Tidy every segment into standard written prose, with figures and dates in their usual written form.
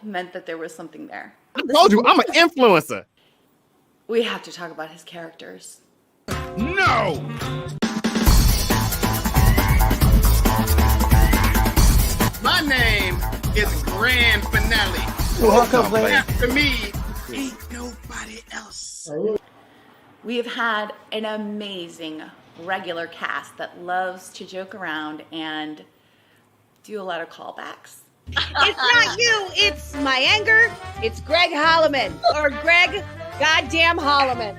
meant that there was something there. I told you, I'm an influencer. We have to talk about his characters. No! My name is Grand Finale. Welcome, After me, ain't nobody else. We have had an amazing regular cast that loves to joke around and do a lot of callbacks. It's not you, it's my anger. It's Greg Holloman, or Greg Goddamn Holloman.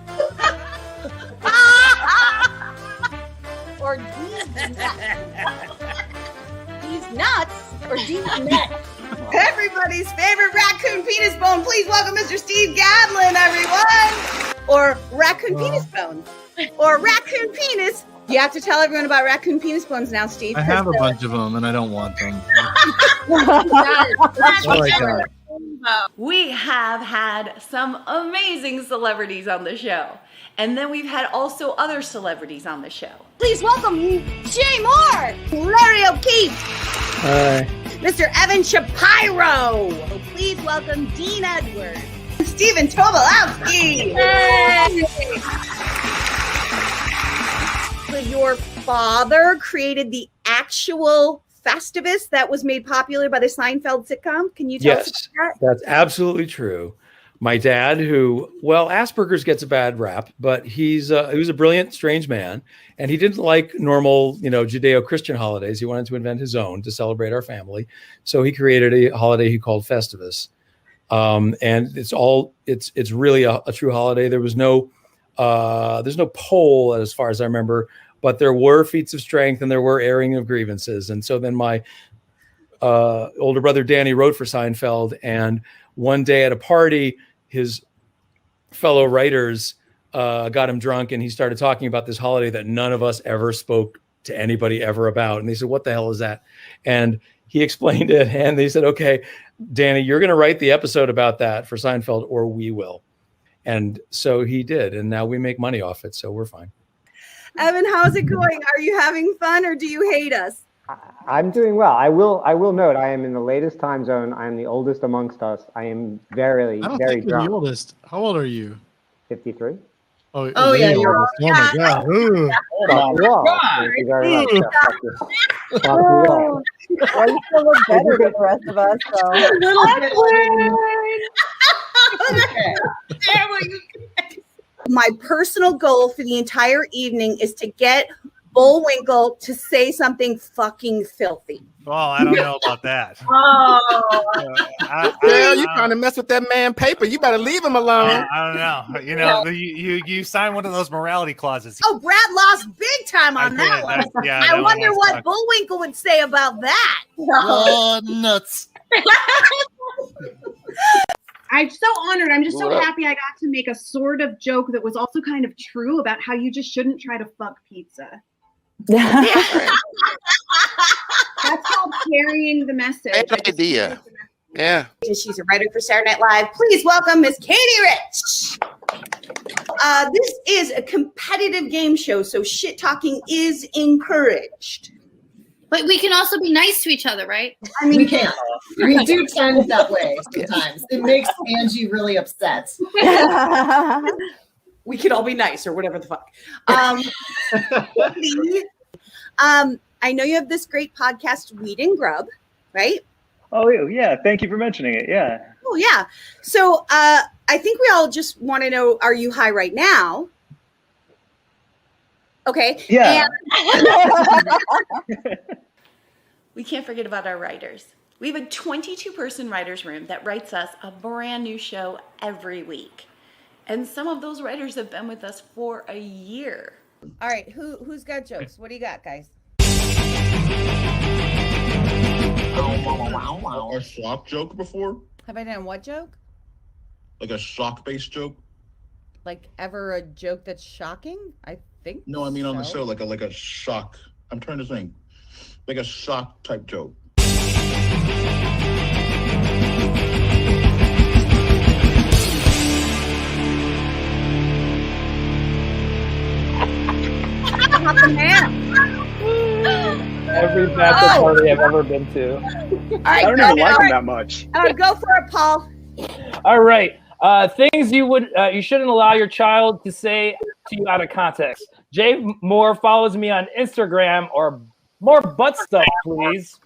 Or D's nuts, or D's nuts. Everybody's favorite raccoon penis bone. Please welcome Mr. Steve Gadlin, everyone. Or raccoon penis bones. Or raccoon penis. You have to tell everyone about raccoon penis bones now, Steve. I have a bunch of them, and I don't want them. We have had some amazing celebrities on the show. And then we've had also other celebrities on the show. Please welcome Jay Moore, Larry O'Keefe. Hi. Mr. Evan Shapiro. please welcome Dean Edwards. Stephen Tobolowski. So your father created the actual Festivus that was made popular by the Seinfeld sitcom. Can you tell us about that? That's absolutely true. My dad, who, well, Asperger's gets a bad rap, but he was a brilliant, strange man, and he didn't like normal, Judeo-Christian holidays. He wanted to invent his own to celebrate our family, so he created a holiday he called Festivus, and it's really a true holiday. There's no poll as far as I remember, but there were feats of strength and there were airing of grievances, and so then my older brother Danny wrote for Seinfeld, and one day at a party, his fellow writers got him drunk, and he started talking about this holiday that none of us ever spoke to anybody ever about. And they said, "What the hell is that?" And he explained it, and they said, "Okay, Danny, you're going to write the episode about that for Seinfeld, or we will." And so he did, and now we make money off it, so we're fine. Evan, how's it going? Are you having fun, or do you hate us? I'm doing well. I will note I am in the latest time zone. I am the oldest amongst us. I am very I don't very think you're drunk. the oldest. How old are you? 53. Oh yeah, you're oldest. Oh my god. Ooh. Thank you very much. Well, you still look better than the rest of us, so. My personal goal for the entire evening is to get Bullwinkle to say something fucking filthy. Oh, I don't know about that. You're trying to mess with that man paper. You better leave him alone. I don't know. You signed one of those morality clauses. Oh, Brad lost big time on that one. I wonder what Bullwinkle would say about that. Oh, nuts. I'm so honored. I'm just so happy I got to make a sort of joke that was also kind of true about how you just shouldn't try to fuck pizza. That's called carrying the message. Great idea. Yeah. She's a writer for Saturday Night Live. Please welcome Miss Katie Rich. This is a competitive game show, so shit talking is encouraged. But we can also be nice to each other, right? I mean, we can. We do tend that way sometimes. It makes Angie really upset. We could all be nice or whatever the fuck. I know you have this great podcast, Weed and Grub, right? Oh, yeah. Thank you for mentioning it. Yeah. Oh, yeah. So I think we all just want to know, are you high right now? Okay. Yeah. We can't forget about our writers. We have a 22-person writers room that writes us a brand new show every week. And some of those writers have been with us for a year. All right, who's got jokes? What do you got, guys? A shock joke before? Have I done what joke? Like a shock-based joke? Like ever a joke that's shocking? I think. No, I mean on the show, like a shock. I'm trying to think, like a shock type joke. Every every bachelor party I've ever been to. All right, I don't even like him that much. Go for it, Paul. All right. Things you shouldn't allow your child to say to you out of context. Jay Moore follows me on Instagram, or more butt stuff, please.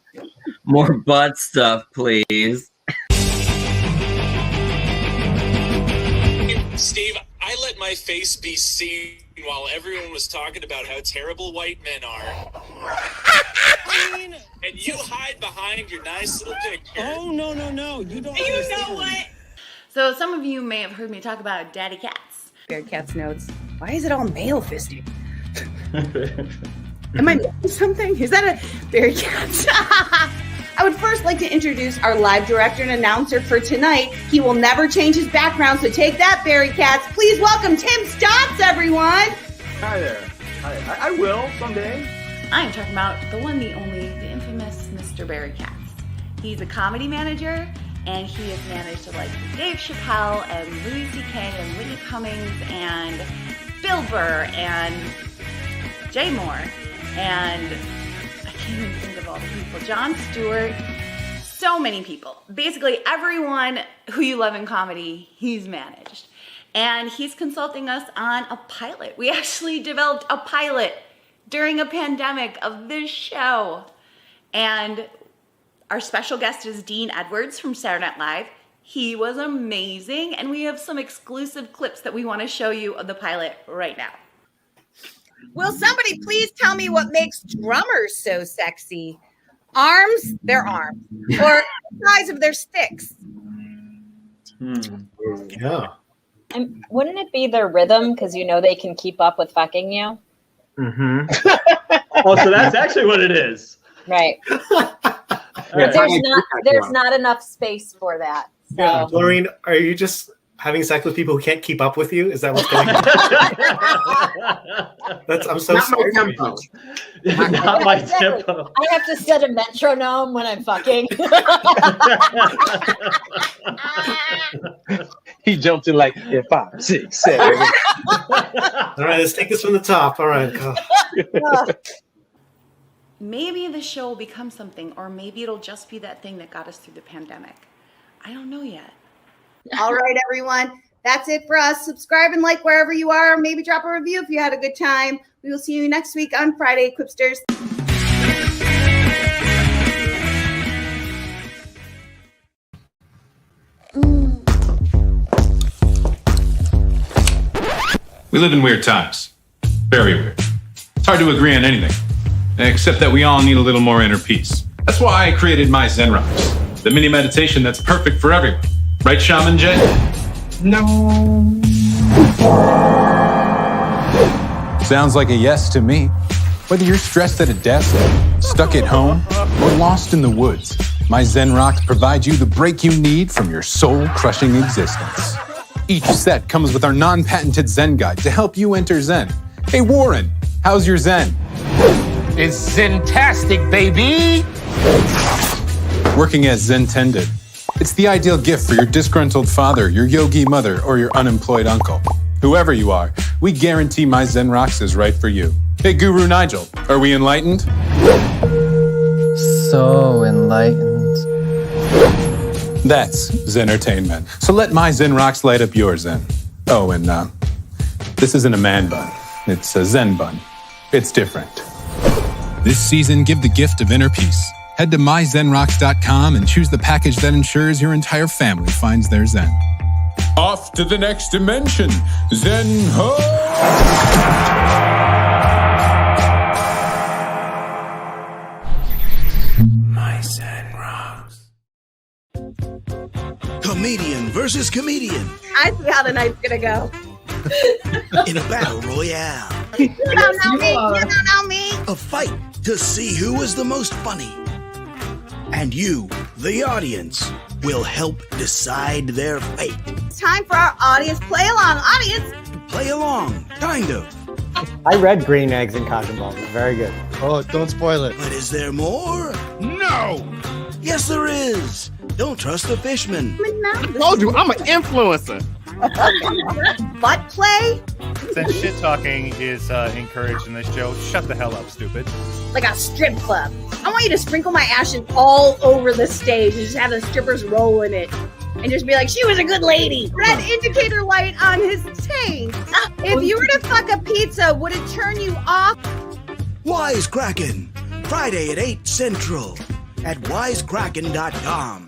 More butt stuff, please. Steve, I let my face be seen while everyone was talking about how terrible white men are. And you hide behind your nice little picture. Oh, no. You don't You understand. know what? So some of you may have heard me talk about daddy cats. Bear Cat's notes. Why is it all male fisting? Am I missing something? Is that a Bear Cat? I would first like to introduce our live director and announcer for tonight. He will never change his background, so take that, Barry Cats. Please welcome Tim Stotts, everyone. Hi there. I will someday. I'm talking about the one, the only, the infamous Mr. Barry Katz. He's a comedy manager, and he has managed to like Dave Chappelle and Louis C.K. and Whitney Cummings and Bill Burr and Jay Moore and I can't even think of all the people. Jon Stewart, so many people. Basically everyone who you love in comedy, he's managed. And he's consulting us on a pilot. We actually developed a pilot during a pandemic of this show. And our special guest is Dean Edwards from Saturday Night Live. He was amazing, and we have some exclusive clips that we want to show you of the pilot right now. Will somebody please tell me what makes drummers so sexy? Arms, their arms, or the size of their sticks. Yeah. And wouldn't it be their rhythm? Because you know they can keep up with fucking you. Oh, so that's actually what it is. Right. But there's not enough space for that. So. Yeah, Maureen, are you just having sex with people who can't keep up with you? Is that what's going on? I'm so Not sorry. my tempo. Not my tempo. I have to set a metronome when I'm fucking. He jumped in like 5, 6, 7. All right, let's take this from the top. All right, go. Maybe the show will become something, or maybe it'll just be that thing that got us through the pandemic. I don't know yet. All right, everyone. That's it for us. Subscribe and like wherever you are. Maybe drop a review if you had a good time. We will see you next week on Friday, Quipsters. We live in weird times. Very weird. It's hard to agree on anything, except that we all need a little more inner peace. That's why I created my Zen Rocks, the mini meditation that's perfect for everyone. Right, Shaman Jay? No. Sounds like a yes to me. Whether you're stressed at a desk, stuck at home, or lost in the woods, my Zen Rocks provide you the break you need from your soul-crushing existence. Each set comes with our non-patented Zen guide to help you enter Zen. Hey Warren, how's your Zen? It's Zen-tastic, baby! Working as Zen-tended. It's the ideal gift for your disgruntled father, your yogi mother, or your unemployed uncle. Whoever you are, we guarantee my Zen Rocks is right for you. Hey Guru Nigel, are we enlightened? So enlightened. That's Zen-ertainment. So let my Zen Rocks light up your Zen. Oh, and this isn't a man bun. It's a Zen bun. It's different. This season, give the gift of inner peace. Head to myzenrocks.com and choose the package that ensures your entire family finds their Zen. Off to the next dimension. Zen ho! My Zen Rocks. Comedian versus comedian I see how the night's gonna go. in a battle royale. You don't know me. You don't know me. A fight to see who is the most funny. And you, the audience, will help decide their fate. It's time for our audience play along. Audience, Play along, kind of. I read Green Eggs and Cotton Balls. It's very good. Oh, don't spoil it. But is there more? No! Yes, there is. Don't trust the fishman. I told you, I'm an influencer. butt play. since shit talking is encouraged in this show, shut the hell up, stupid. Like a strip club. I want you to sprinkle my ashes all over the stage and just have the strippers roll in it. And just be like, she was a good lady. Red indicator light on his tank. If you were to fuck a pizza, would it turn you off? Wisecrackin, Friday at 8 Central at wisecrackin.com.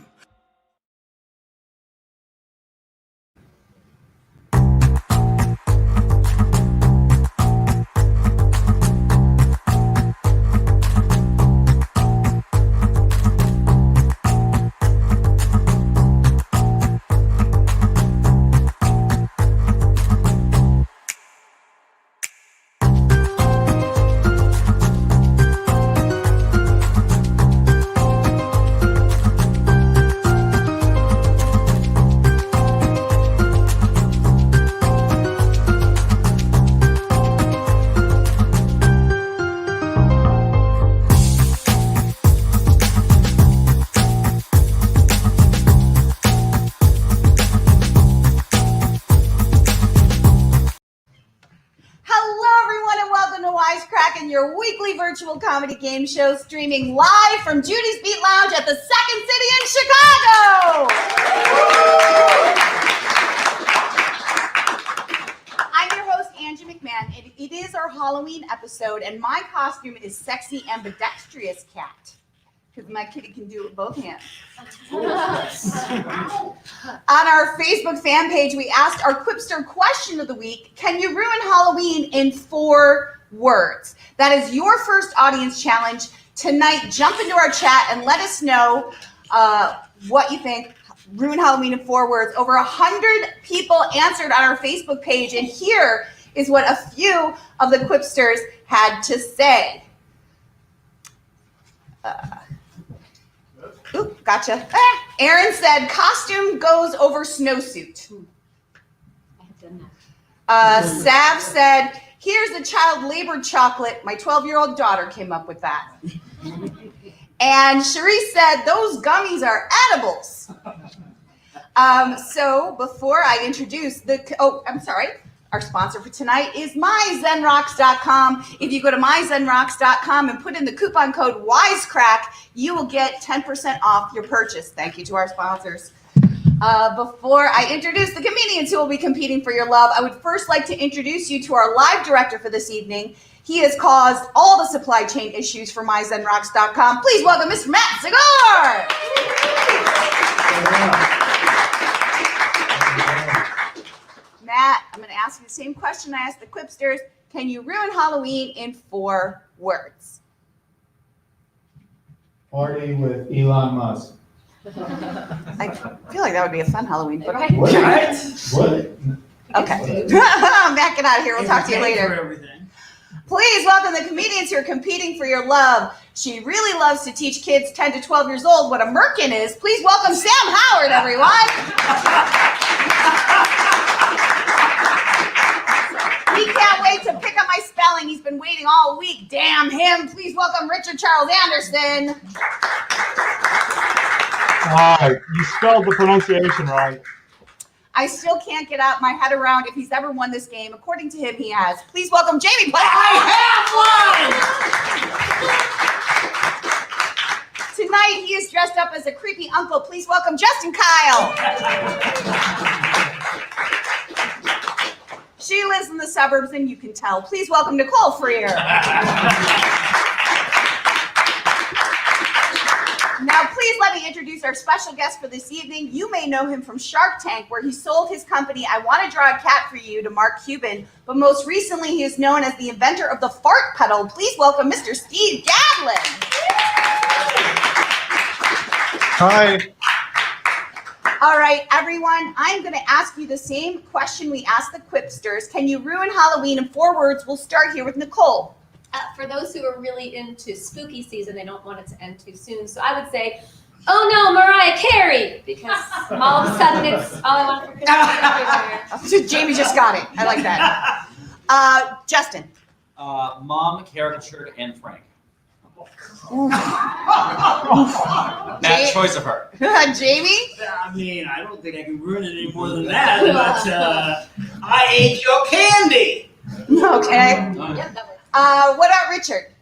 Your weekly virtual comedy game show streaming live from Judy's Beat Lounge at the Second City in Chicago. I'm your host, Angie McMahon, and it is our Halloween episode, and my costume is Sexy Ambidextrous Cat, because my kitty can do it with both hands. On our Facebook fan page, we asked our Quipster question of the week, can you ruin Halloween in 4 words? That is your first audience challenge. Tonight, jump into our chat and let us know what you think. Ruin Halloween in 4 words. Over 100 people answered on our Facebook page, and here is what a few of the Quipsters had to say. Gotcha. Aaron said, costume goes over snowsuit. I have done that. Sav said, here's a child labor chocolate. My 12-year-old daughter came up with that. And Cherise said, those gummies are edibles. So before I introduce our sponsor for tonight is myzenrocks.com. If you go to myzenrocks.com and put in the coupon code Wisecrack, you will get 10% off your purchase. Thank you to our sponsors. Before I introduce the comedians who will be competing for your love, I would first like to introduce you to our live director for this evening. He has caused all the supply chain issues for myzenrocks.com. Please welcome Mr. Matt Segar. Matt, I'm going to ask you the same question I asked the Quipsters. Can you ruin Halloween in 4 words? Party with Elon Musk. I feel like that would be a fun Halloween. But okay. What? Okay. I'm backing out of here. We'll talk to you later. Please welcome the comedians who are competing for your love. She really loves to teach kids 10 to 12 years old what a merkin is. Please welcome Sam Howard, everyone. He can't wait to pick up my spelling. He's been waiting all week. Damn him. Please welcome Richard Charles Anderson. You spelled the pronunciation wrong. I still can't get out my head around if he's ever won this game. According to him, he has. Please welcome Jamie Platt. Tonight, he is dressed up as a creepy uncle. Please welcome Justin Kyle. She lives in the suburbs, and you can tell. Please welcome Nicole Freer. Now, please let me introduce our special guest for this evening. You may know him from Shark Tank, where he sold his company, I Want to Draw a Cat for You, to Mark Cuban. But most recently, he is known as the inventor of the fart pedal. Please welcome Mr. Steve Gadlin. Hi. All right, everyone, I'm going to ask you the same question we asked the Quipsters. Can you ruin Halloween in 4 words? We'll start here with Nicole. For those who are really into spooky season, they don't want it to end too soon. So I would say, oh no, Mariah Carey, because all of a sudden it's all I want for Christmas everywhere. Jamie just got it. I like that. Justin. Mom, caricatured, and Frank. Bad choice of her. Jamie? I mean, I don't think I can ruin it any more than that, but I ate your candy. Okay. What about Richard?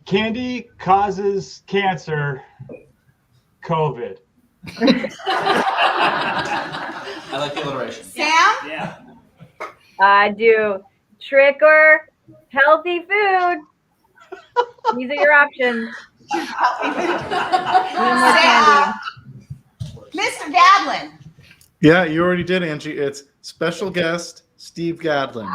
Candy causes cancer. COVID. I like the alliteration. Sam? Yeah. I do trick or healthy food. These are your options. Sam. Mr. Gadlin. Yeah, you already did, Angie. It's special guest Steve Gadlin.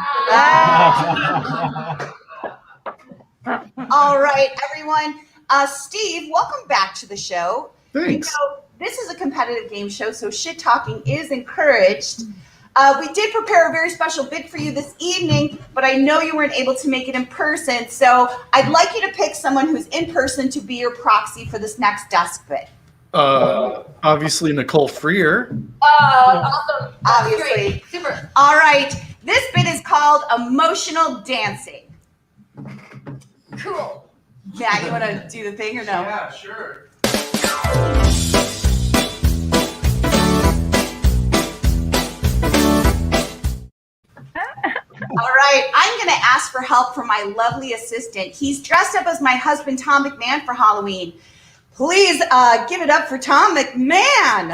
All right, everyone. Steve, welcome back to the show. Thanks. You know, this is a competitive game show, so shit talking is encouraged. We did prepare a very special bit for you this evening, but I know you weren't able to make it in person, so I'd like you to pick someone who's in person to be your proxy for this next desk bit. Obviously Nicole Freer. Awesome. Obviously. Great. Super. All right. This bit is called emotional dancing. Cool. Matt, you want to do the thing or no? Yeah, sure. All right, I'm going to ask for help from my lovely assistant. He's dressed up as my husband, Tom McMahon, for Halloween. Please give it up for Tom McMahon.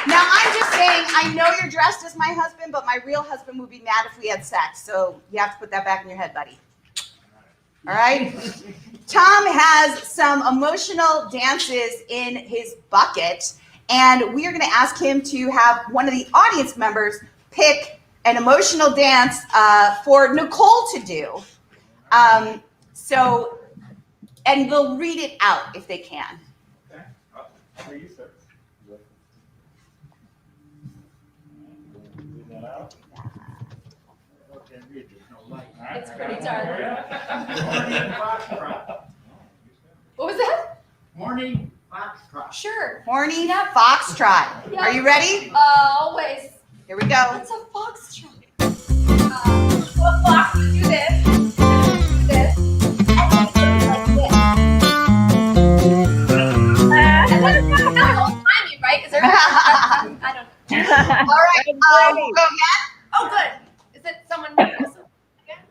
Now, I'm just saying, I know you're dressed as my husband, but my real husband would be mad if we had sex. So you have to put that back in your head, buddy. All right? Tom has some emotional dances in his bucket. And we are going to ask him to have one of the audience members pick an emotional dance for Nicole to do. And they'll read it out if they can. Okay. It's pretty dark. What was that? Morning Foxtrot. Sure. Horny Foxtrot. Yeah. Are you ready? Always. Here we go. What's a foxtrot? So a fox would do this, do this, and then it goes like this. And then it's not a whole timing, right? Is there? I don't know. All right. We'll go again. Oh, good. Is it someone else?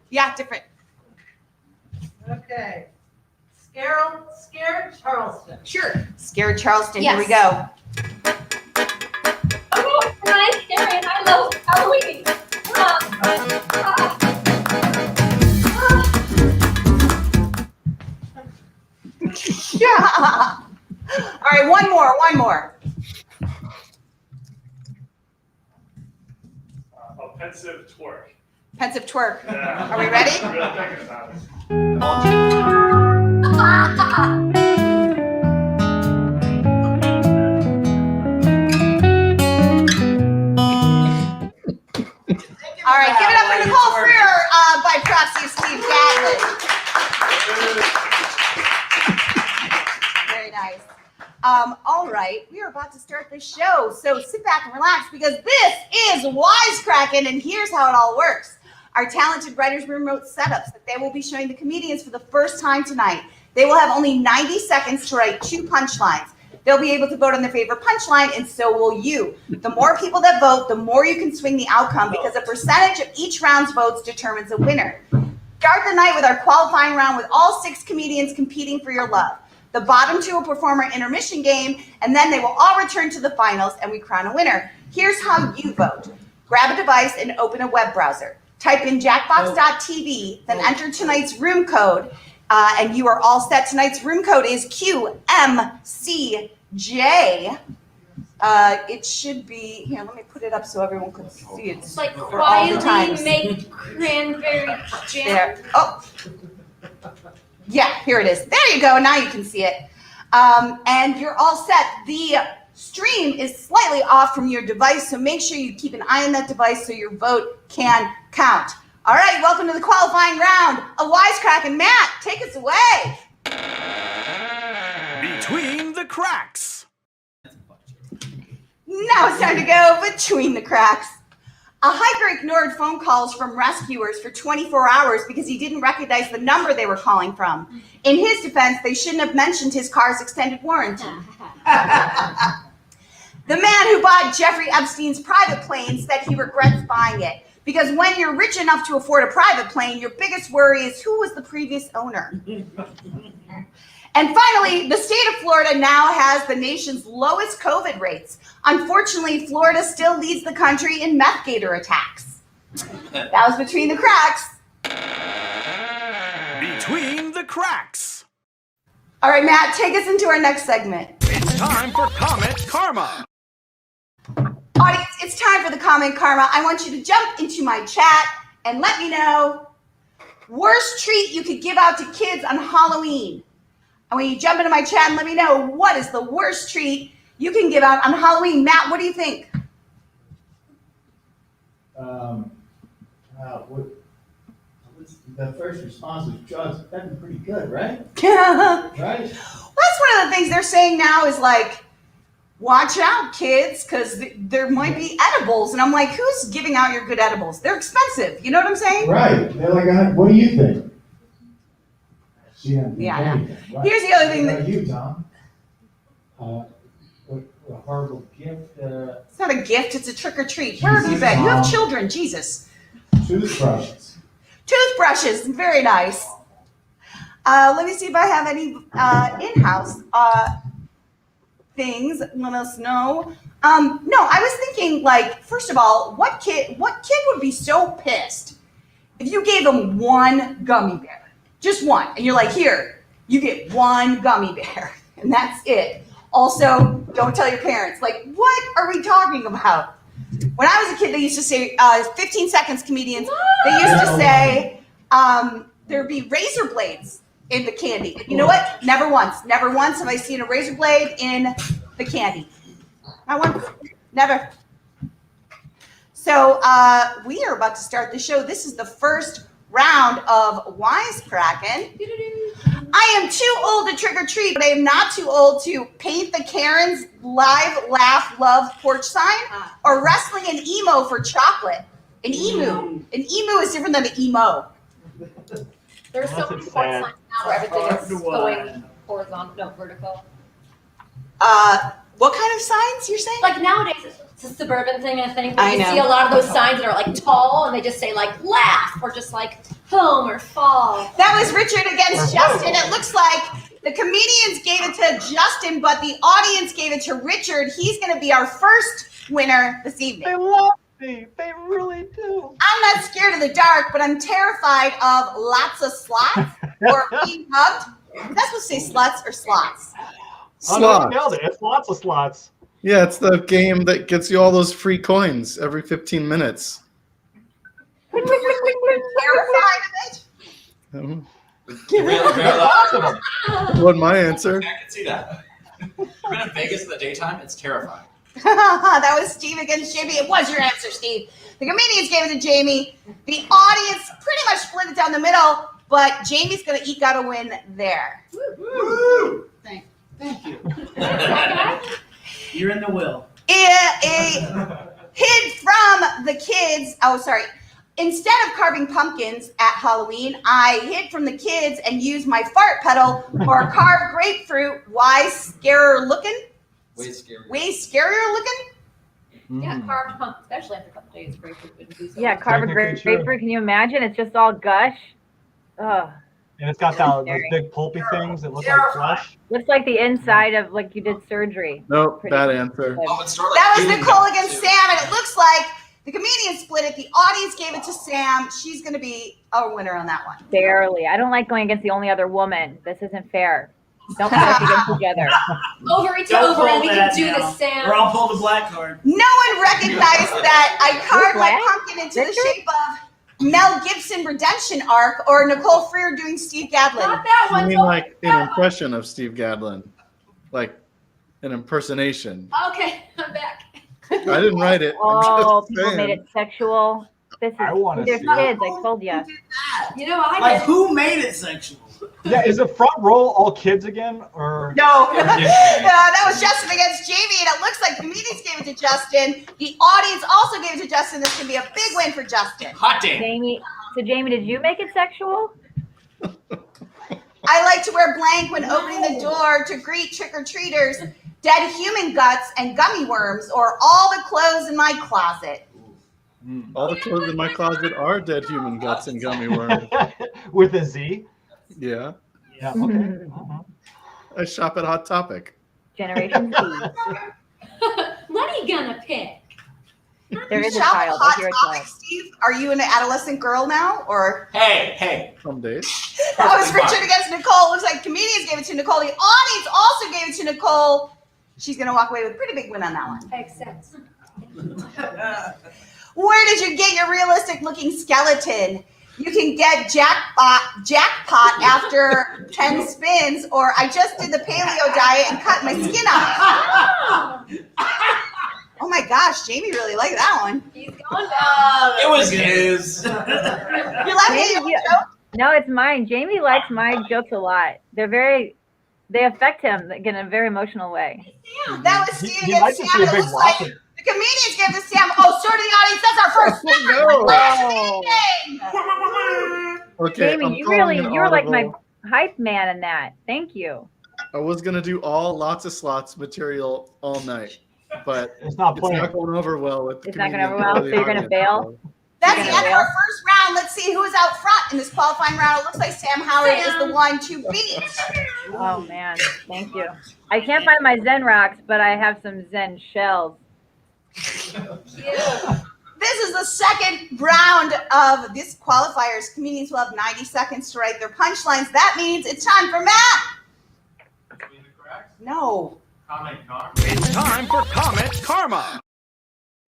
Yeah, different. Okay. Scared Charleston. Sure. Scared Charleston. Yes. Here we go. Oh, Mariah Carey, I love Halloween. Yeah. All right, one more. A pensive twerk. Pensive twerk. Yeah. Are we ready? Really thinking about it. All right, give it up for Nicole Freer by proxy of Steve Gadlin. Very nice. All right, we are about to start the show, so sit back and relax because this is Wisecrackin, and here's how it all works. Our talented writers' room wrote setups that they will be showing the comedians for the first time tonight. They will have only 90 seconds to write 2 punchlines. They'll be able to vote on their favorite punchline, and so will you. The more people that vote, the more you can swing the outcome because a percentage of each round's votes determines a winner. Start the night with our qualifying round with all 6 comedians competing for your love. The bottom 2 will perform our intermission game, and then they will all return to the finals, and we crown a winner. Here's how you vote. Grab a device and open a web browser. Type in jackbox.tv, then enter tonight's room code, and you are all set. Tonight's room code is QMCJ. It should be, here, let me put it up so everyone can see it. It's like for all the times. quietly make cranberry jam. There. Oh. Yeah, here it is. There you go. Now you can see it. And you're all set. The stream is slightly off from your device, so make sure you keep an eye on that device so your vote can count. All right, welcome to the qualifying round of Wisecrackin. Matt, take us away. Between the cracks. Now it's time to go between the cracks. A hiker ignored phone calls from rescuers for 24 hours because he didn't recognize the number they were calling from. In his defense, they shouldn't have mentioned his car's extended warranty. The man who bought Jeffrey Epstein's private plane said he regrets buying it because when you're rich enough to afford a private plane, your biggest worry is who was the previous owner. And finally, the state of Florida now has the nation's lowest COVID rates. Unfortunately, Florida still leads the country in meth gator attacks. That was Between the Cracks. Between the Cracks. All right, Matt, take us into our next segment. It's time for Comment Karma. Audience, it's time for the Comment Karma. I want you to jump into my chat and let me know worst treat you could give out to kids on Halloween. I want you to jump into my chat and let me know what is the worst treat you can give out on Halloween. Matt, what do you think? The first response was drugs. That'd be pretty good, right? Right? That's one of the things they're saying now is like, watch out, kids, because there might be edibles. And I'm like, who's giving out your good edibles? They're expensive. You know what I'm saying? Right. They're like, what do you think? Yeah. Right. Here's the other thing. What about you, Tom? What a horrible gift. It's not a gift. It's a trick or treat. Where have you been? You have children. Jesus. Toothbrushes. Toothbrushes. Very nice. Let me see if I have any in-house things. Let us know. No, I was thinking, like, first of all, what kid would be so pissed if you gave them one gummy bear? Just one. And you're like, here, you get one gummy bear. And that's it. Also, don't tell your parents. Like, what are we talking about? When I was a kid, they used to say, 15 seconds comedians, they used to say there'd be razor blades in the candy. You know what? Never once have I seen a razor blade in the candy. Not once. Never. So we are about to start the show. This is the first round of Wisecrackin. I am too old to trick or treat, but I am not too old to paint the Karen's live, laugh, love porch sign or wrestling an emo for chocolate. An emu. An emu is different than an emo. There's so many porch signs now where everything is going horizontal, no, vertical. What kind of signs you're saying? Like nowadays, it's a suburban thing, I think. I You know. see a lot of those signs that are like tall and they just say like laugh or just like home or fall. That was Richard against Justin. It looks like the comedians gave it to Justin, but the audience gave it to Richard. He's going to be our first winner this evening. They love me. They really do. I'm not scared of the dark, but I'm terrified of lots of slots or being hugged. Is that supposed to say sluts or slots? Oh, no, you nailed it. It's lots of slots. Yeah, it's the game that gets you all those free coins every 15 minutes. Terrified of it? What my answer? I can see that. I've been in Vegas in the daytime. It's terrifying. That was Steve against Jamie. It was your answer, Steve. The comedians gave it to Jamie. The audience pretty much split it down the middle, but Jamie's going to eke out a win there. Woo! Thank you. You're in the will. A hid from the kids. Oh, sorry. Instead of carving pumpkins at Halloween, I hid from the kids and used my fart pedal or carved grapefruit. Why scarier looking? Way scary. Way scarier looking? Yeah, carved pumpkin, especially after a couple days, grapefruit wouldn't do so. Yeah, carve a Technically true. grapefruit. Can you imagine? It's just all gush. Ugh. And it's got those big pulpy things that look like flesh. Looks like the inside of like you did surgery. Nope, Pretty bad much. answer. That was Nicole against Sam, and it looks like the comedian split it. The audience gave it to Sam. She's going to be our winner on that one. Barely. I don't like going against the only other woman. This isn't fair. Don't put us against each other. Over each over, and we can do this, Sam. Or I'll pull the black card. No one recognized that I carved my What? pumpkin into the shape of Mel Gibson redemption arc or Nicole Freer doing Steve Gadlin. Not that I one. mean, don't like that an one. impression of Steve Gadlin, like an impersonation. Okay, I'm back. I didn't write it. Oh, I'm just people made saying. it sexual. This is I wanna they're see kids. I told you. You know, I Like, did. who made it sexual? Yeah, is the front row all kids again? Or No, that was Justin against Jamie, and it looks like the comedians gave it to Justin. The audience also gave it to Justin. This can be a big win for Justin. Hot damn. Jamie. So Jamie, did you make it sexual? I like to wear blank when opening the door to greet trick-or-treaters. dead human guts and gummy worms, or all the clothes in my closet? All the clothes in my closet are dead human guts and gummy worms. With a Z? Yeah. Yeah, okay. I shop at Hot Topic. Generation Z. What are you gonna pick? There is a Shop child. Hot I hear a Topic, child. Steve? Are you an adolescent girl now, or? Hey. Some days. That was Richard against Nicole. Looks like comedians gave it to Nicole. The audience also gave it to Nicole. She's gonna walk away with a pretty big win on that one. I accept. Where did you get your realistic looking skeleton? You can get jackpot after 10 spins, or I just did the paleo diet and cut my skin off. Oh my gosh, Jamie really liked that one. He's going down. It was his. You left me your joke? No, it's mine. Jamie likes my jokes a lot. They affect him in a very emotional way. That was Steve He likes against to see Sam. a It big looks like rocket. the comedians gave to Sam. Oh, so did the audience. That's our first winner. Okay, Jamie, I'm you calling an were like my audible. hype man in that. Thank you. I was gonna do all lots of slots material all night, but It's not playing. going over well with the It's not going comedians over well, or so the you're going to audience, bail? so. That's You're the gonna end of our bail? first round. Let's see who is out front in this qualifying round. It looks like Sam Howard is the one to beat. Oh, man. Thank you. I can't find my Zen rocks, but I have some Zen shells. This is the second round of this qualifiers. Comedians will have 90 seconds to write their punchlines. That means it's time for Matt. No. Comment karma. It's time for comment karma.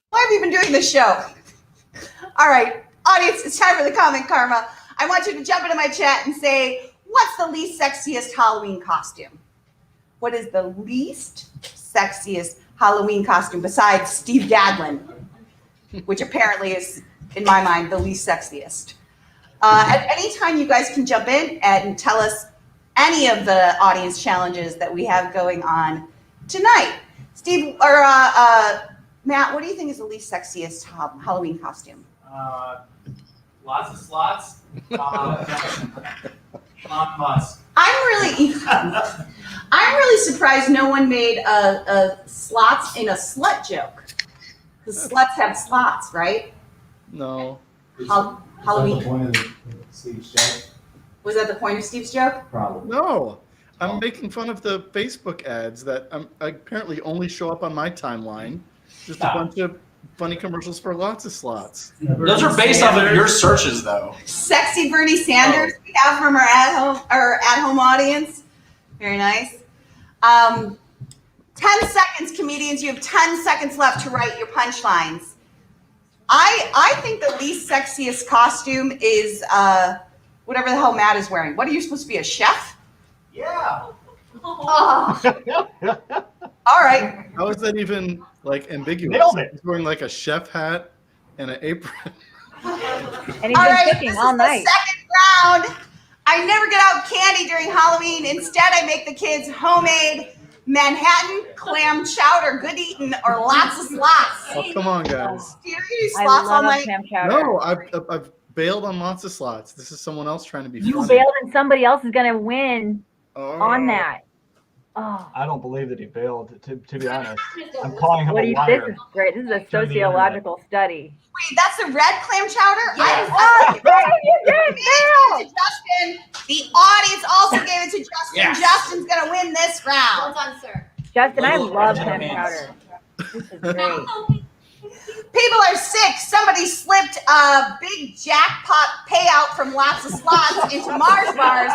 Why have you been doing this show? All right, audience, it's time for the comment karma. I want you to jump into my chat and say, what's the least sexiest Halloween costume? What is the least sexiest Halloween costume besides Steve Gadlin, which apparently is, in my mind, the least sexiest? At any time, you guys can jump in and tell us any of the audience challenges that we have going on tonight. Steve, or Matt, what do you think is the least sexiest Halloween costume? Lots of slots. Elon Musk. I'm really surprised no one made a slots in a slut joke, because sluts have slots, right? No. Halloween. That's the point of Steve's joke? Was that the point of Steve's joke? Probably. No. I'm making fun of the Facebook ads that apparently only show up on my timeline. Just a bunch of funny commercials for lots of slots. Those are based off of your searches, though. Sexy Bernie Sanders we have from our at-home audience. Very nice. 10 seconds, comedians. You have 10 seconds left to write your punchlines. I think the least sexiest costume is whatever the hell Matt is wearing. What are you supposed to be, a chef? Yeah. Oh. All right. How is that even like ambiguous? Nailed it. He's wearing like a chef hat and an apron. And he's All been right, cooking this all is night. the second round. I never get out candy during Halloween. Instead, I make the kids homemade Manhattan clam chowder, good eating, or lots of slots. Oh, come on, guys. Do you do I slots all love night? clam chowder. No, I've bailed on lots of slots. This is someone else trying to be You funny. bailed and somebody else is going to win Oh. on that. Oh. I don't believe that he bailed, to be honest. I'm calling him What a do you? liar. This is great. This is a sociological study. Wait, that's the red clam chowder? Yes. I You did, gave it to Justin. The audience also gave it to Justin. Yes. Justin's going to win this round. Well done, sir. Justin, I Little love gentleman. clam chowder. This is great. People are sick. Somebody slipped a big jackpot payout from lots of slots into Mars bars,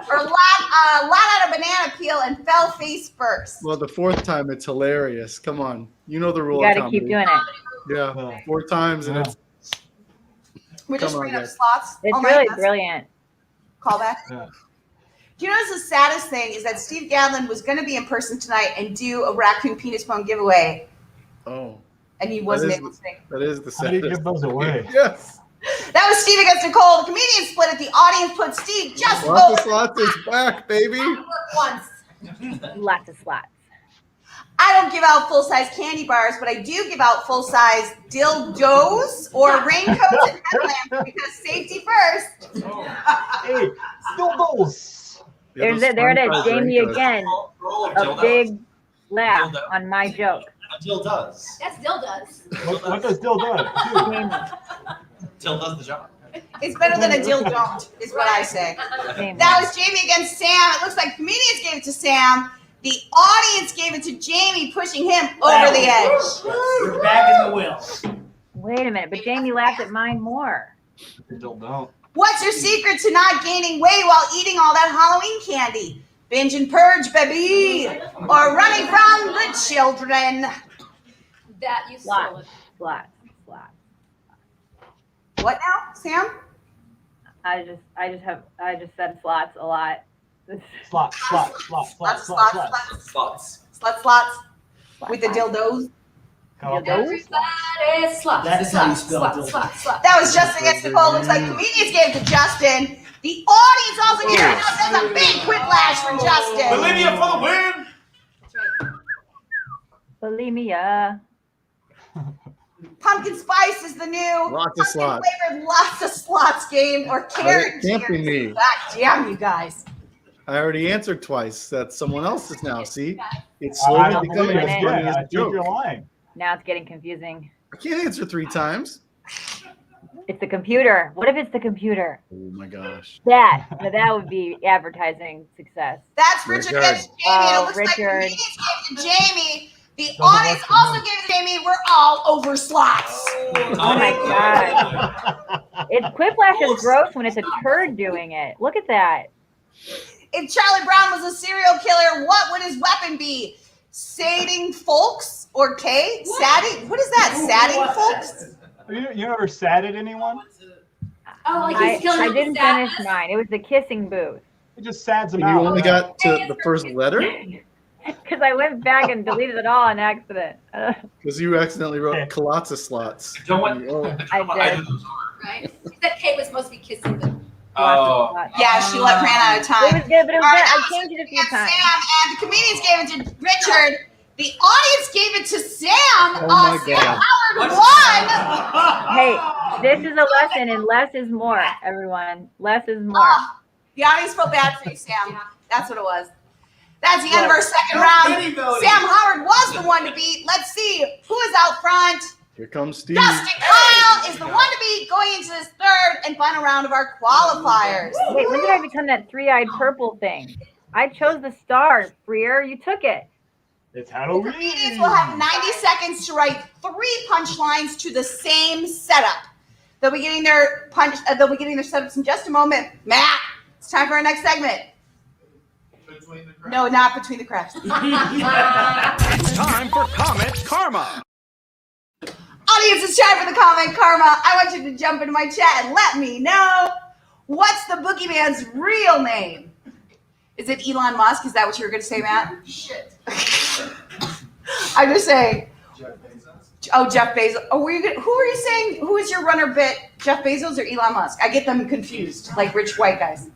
or lot out of banana peel and fell face first. Well, the fourth time it's hilarious. Come on, you know the rule. You got of to keep comedy. doing it. Yeah, 4 times and it's. We're just Come on, bringing up guys. slots. It's all night. really That's- brilliant. Callback. Yeah. Do you notice the saddest thing is that Steve Gadlin was going to be in person tonight and do a raccoon penis bone giveaway, Oh, and he wasn't is able to. that is the How do you saddest. give those away? Yes. That was Steve against Nicole. The comedian split it. The audience put Steve just Lots of both. slots is back, baby. Once. Lots of slots. I don't give out full-size candy bars, but I do give out full-size dildos or raincoats and headlamps because safety first. Hey, still those. Yeah, There those it is, fun-size Jamie raincoats. again. Roller A dildo. big laugh on my joke. Dill does. That's Dill does. What does Dill do? Dill does the job. It's better than a dill don't, is what I say. That was Jamie against Sam. It looks like comedians gave it to Sam. The audience gave it to Jamie, pushing him over the edge. You're back in the wheel. Wait a minute, but Jamie laughed at mine more. Dill don't. What's your secret to not gaining weight while eating all that Halloween candy? Binge and purge, baby. Or running from the children. That you stole it. Flat. What now, Sam? I just said slots a lot. Slots. Sluts. With the dildos. Everybody sluts. That is how you spell sluts. That was Justin against Nicole. Looks like comedians gave it to Justin. The audience also gave it to There's a big whiplash for Justin. Bolivia for the win. Bulimia. Pumpkin spice is the new Lots of slots. flavored lots of slots game or carrot It can't be cheers. me. God damn you guys. I already answered twice. That's someone else's now. See, it's I slowly don't becoming believe as it. funny I as a think you're joke. lying. Now it's getting confusing. I can't answer 3 times. It's the computer. What if it's the computer? Oh my gosh. That would be advertising success. That's Richard against Jamie. Oh, It looks Richard. like comedians gave it to Jamie. The audience also gave it to Jamie. We're all over slots. Oh my god. It's Quiplash is gross when it's a turd doing it. Look at that. If Charlie Brown was a serial killer, what would his weapon be? Sating folks or K? Sating? What is that? Sating folks? You ever sat at anyone? Oh, like he's killing I didn't sadness? finish mine. It was the kissing booth. It just sads them You out. only got to the first letter Because I went back and deleted it all on accident. because you accidentally wrote Kalotza slots. Don't want. I did. Right? He said Kate was supposed to be kissing the. Oh. Yeah, she ran out of time. It was good, but it was All right, good. I changed it a few times. Sam and the comedians gave it to Richard. The audience gave it to Sam. Oh my Sam God. Howard won. Hey, this is a lesson in less is more, everyone. Less is more. The audience felt bad for you, Sam. That's what it was. That's the end of our second round. Sam Howard was the one to beat. Let's see who is out front. Here comes Steve. Justin Kyle is the one to beat going into this third and final round of our qualifiers. Wait, when did I become that three-eyed purple thing? I chose the star, Freer. You took it. It's The Halloween. comedians will have 90 seconds to write 3 punchlines to the same setup. They'll be getting their setups in just a moment. Matt, it's time for our next segment. No, not between the cracks. It's time for Comment Karma. Audience, it's time for the comment karma. I want you to jump into my chat and let me know what's the boogeyman's real name. Is it Elon Musk? Is that what you were going to say, Matt? Shit. I'm just saying. Oh, Jeff Bezos. Oh, who are you saying? Who is your runner bit? Jeff Bezos or Elon Musk? I get them confused, like rich white guys.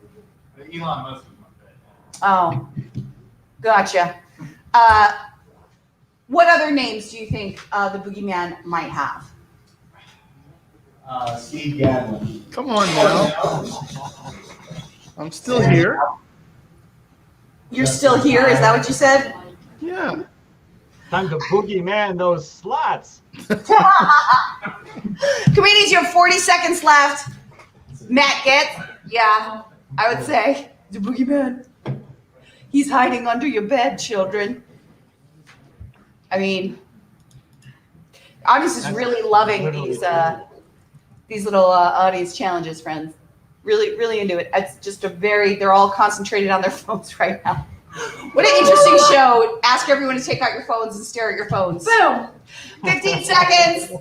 Elon Musk was my bet. Oh, gotcha. What other names do you think the boogeyman might have? Steve Gadlin. Come on now. I'm still here. You're still here? Is that what you said? Yeah. Time to boogeyman those slots. Comedians, you have 40 seconds left. Matt gets, yeah, I would say, the boogeyman. He's hiding under your bed, children. I mean, audience is really loving these little audience challenges, friends. Really, really into it. It's just they're all concentrated on their phones right now. What an interesting show. Ask everyone to take out your phones and stare at your phones. Boom. 15 seconds.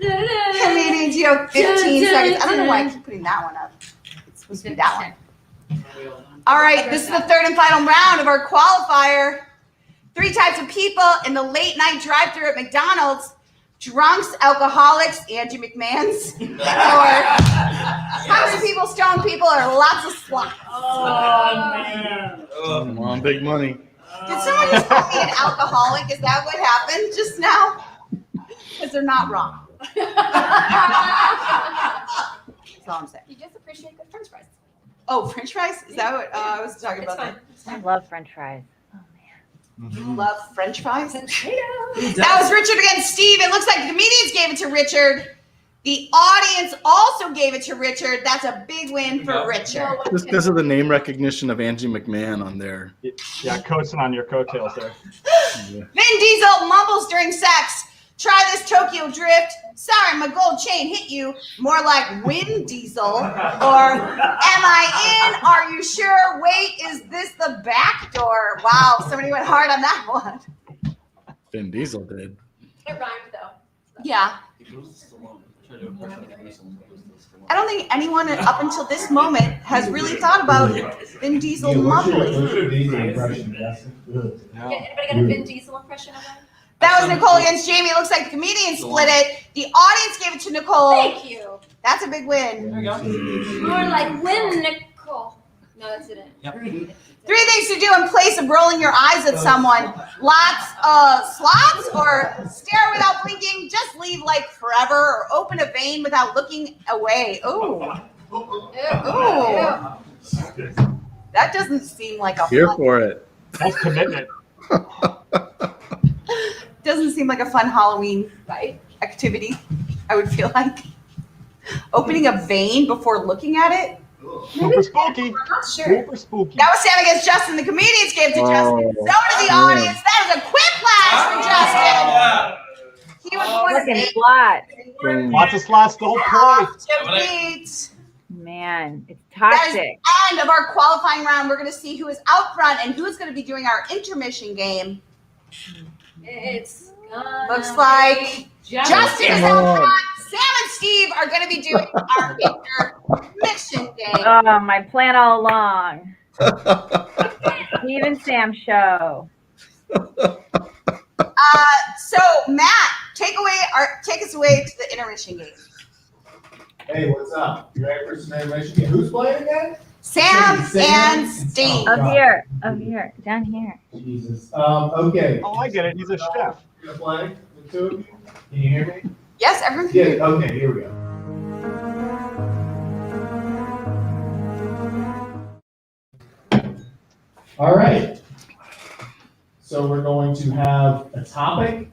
Comedians, you have 15 seconds. I don't know why I keep putting that one up. It's supposed to be that one. All right, this is the third and final round of our qualifier. 3 types of people in the late night drive-thru at McDonald's. Drunks, alcoholics, Angie McMahons, or hungry people, stoned people, or lots of sluts. Oh, man. Come on, big money. Did someone just call me an alcoholic? Is that what happened just now? Because they're not wrong. That's all I'm saying. You just appreciate good French fries. Oh, French fries? Is that what I was talking about? I love French fries. Oh man. You love French fries? That That was Richard against Steve. It looks like the comedians gave it to Richard. The audience also gave it to Richard. That's a big win for Richard. Just because of the name recognition of Angie McMahon on there. Yeah, coasting on your coattails there. Vin Diesel mumbles during sex. Try this Tokyo Drift. Sorry, my gold chain hit you. More like Win Diesel. Or am I in? Are you sure? Wait, is this the back door? Wow, somebody went hard on that one. Vin Diesel did. It rhymed though. Yeah. I don't think anyone up until this moment has really thought about Vin Diesel mumbling. Anybody got a Vin Diesel impression of that? That was Nicole against Jamie. It looks like the comedian split it. The audience gave it to Nicole. Thank you. That's a big win. There you go. More like win, Nicole. No, that's it. Yep. 3 things to do in place of rolling your eyes at someone. Lots of slots or stare without blinking. Just leave like forever or open a vein without looking away. Ooh. Ooh. That doesn't seem like a Here fun, for it. That's commitment. doesn't seem like a fun Halloween activity, I would feel like. Opening a vein before looking at it. Super spooky. I'm not sure. Super spooky. That was Sam against Justin. The comedians gave to Justin. So did the man. audience. That was a quick flash for Justin. He was Looking flat. Lots of slots, the whole play. to beat. Man, it's That is toxic. the end of our qualifying round. We're going to see who is out front and who's going to be doing our intermission game. It's Looks like Justin is out front. Sam and Steve are going to be doing our intermission game. Oh, my plan all along. Steve and Sam show. So Matt, take us away to the intermission game. Hey, what's up? You ready for some animation? Who's playing again? Sam and Steve. Up here, down here. Jesus. Okay. Oh, I get it. He's a chef. You gonna play the two of you? Can you hear me? Yes, everyone can Yeah. hear you. Okay. Here we go. All right. So we're going to have a topic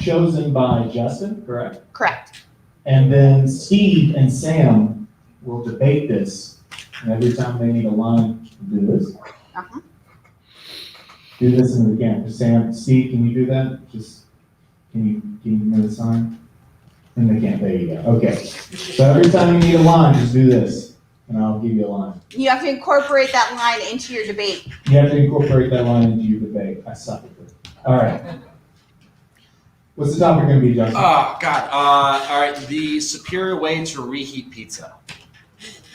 chosen by Justin, correct? Correct. And then Steve and Sam will debate this. And every time they need a line, do this. Uh-huh. Do this and again. Sam, Steve, can you do that? Just can you give me the sign? And they can't. There you go. Okay. So every time you need a line, just do this, and I'll give you a line. You have to incorporate that line into your debate. You have to incorporate that line into your debate. I suck at this. All right. What's the topic going to be, Justin? Oh, God. All right. The superior way to reheat pizza.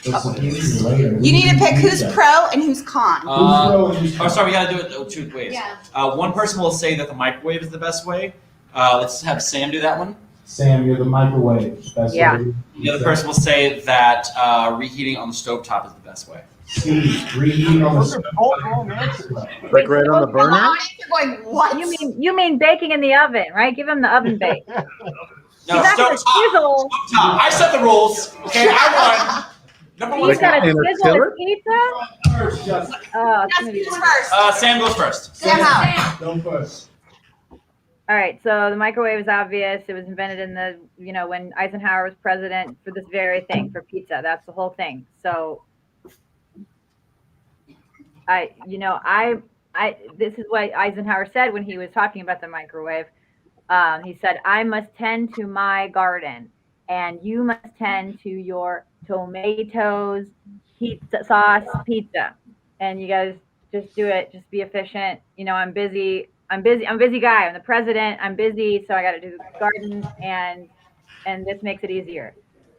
You You need to pick who's pro and who's con. Sorry, we got to do it 2 ways. Yeah. One person will say that the microwave is the best way. Let's have Sam do that one. Sam, you're the microwave. Best Yeah. way. The other person will say that reheating on the stovetop is the best way. Steve, reheating on the Those are both wrong answers. Like right on the The burner? audience are going, what? You mean baking in the oven, right? Give him the oven bake. No, That's a stovetop. sizzle. Stovetop. I set the rules. Okay, I won. Number one. He's got a in a sizzle skillet? with pizza? First, Justin. Oh, it's Justin gonna be goes first. Sam goes first. Sam out. Go first. All right, so the microwave is obvious. It was invented in the, when Eisenhower was president for this very thing, for pizza. That's the whole thing. So this is what Eisenhower said when he was talking about the microwave. He said, I must tend to my garden and you must tend to your tomatoes, pizza sauce, pizza. And you guys just do it. Just be efficient. I'm busy. I'm a busy guy. I'm the president. I'm busy, so I got to do the garden, and this makes it easier.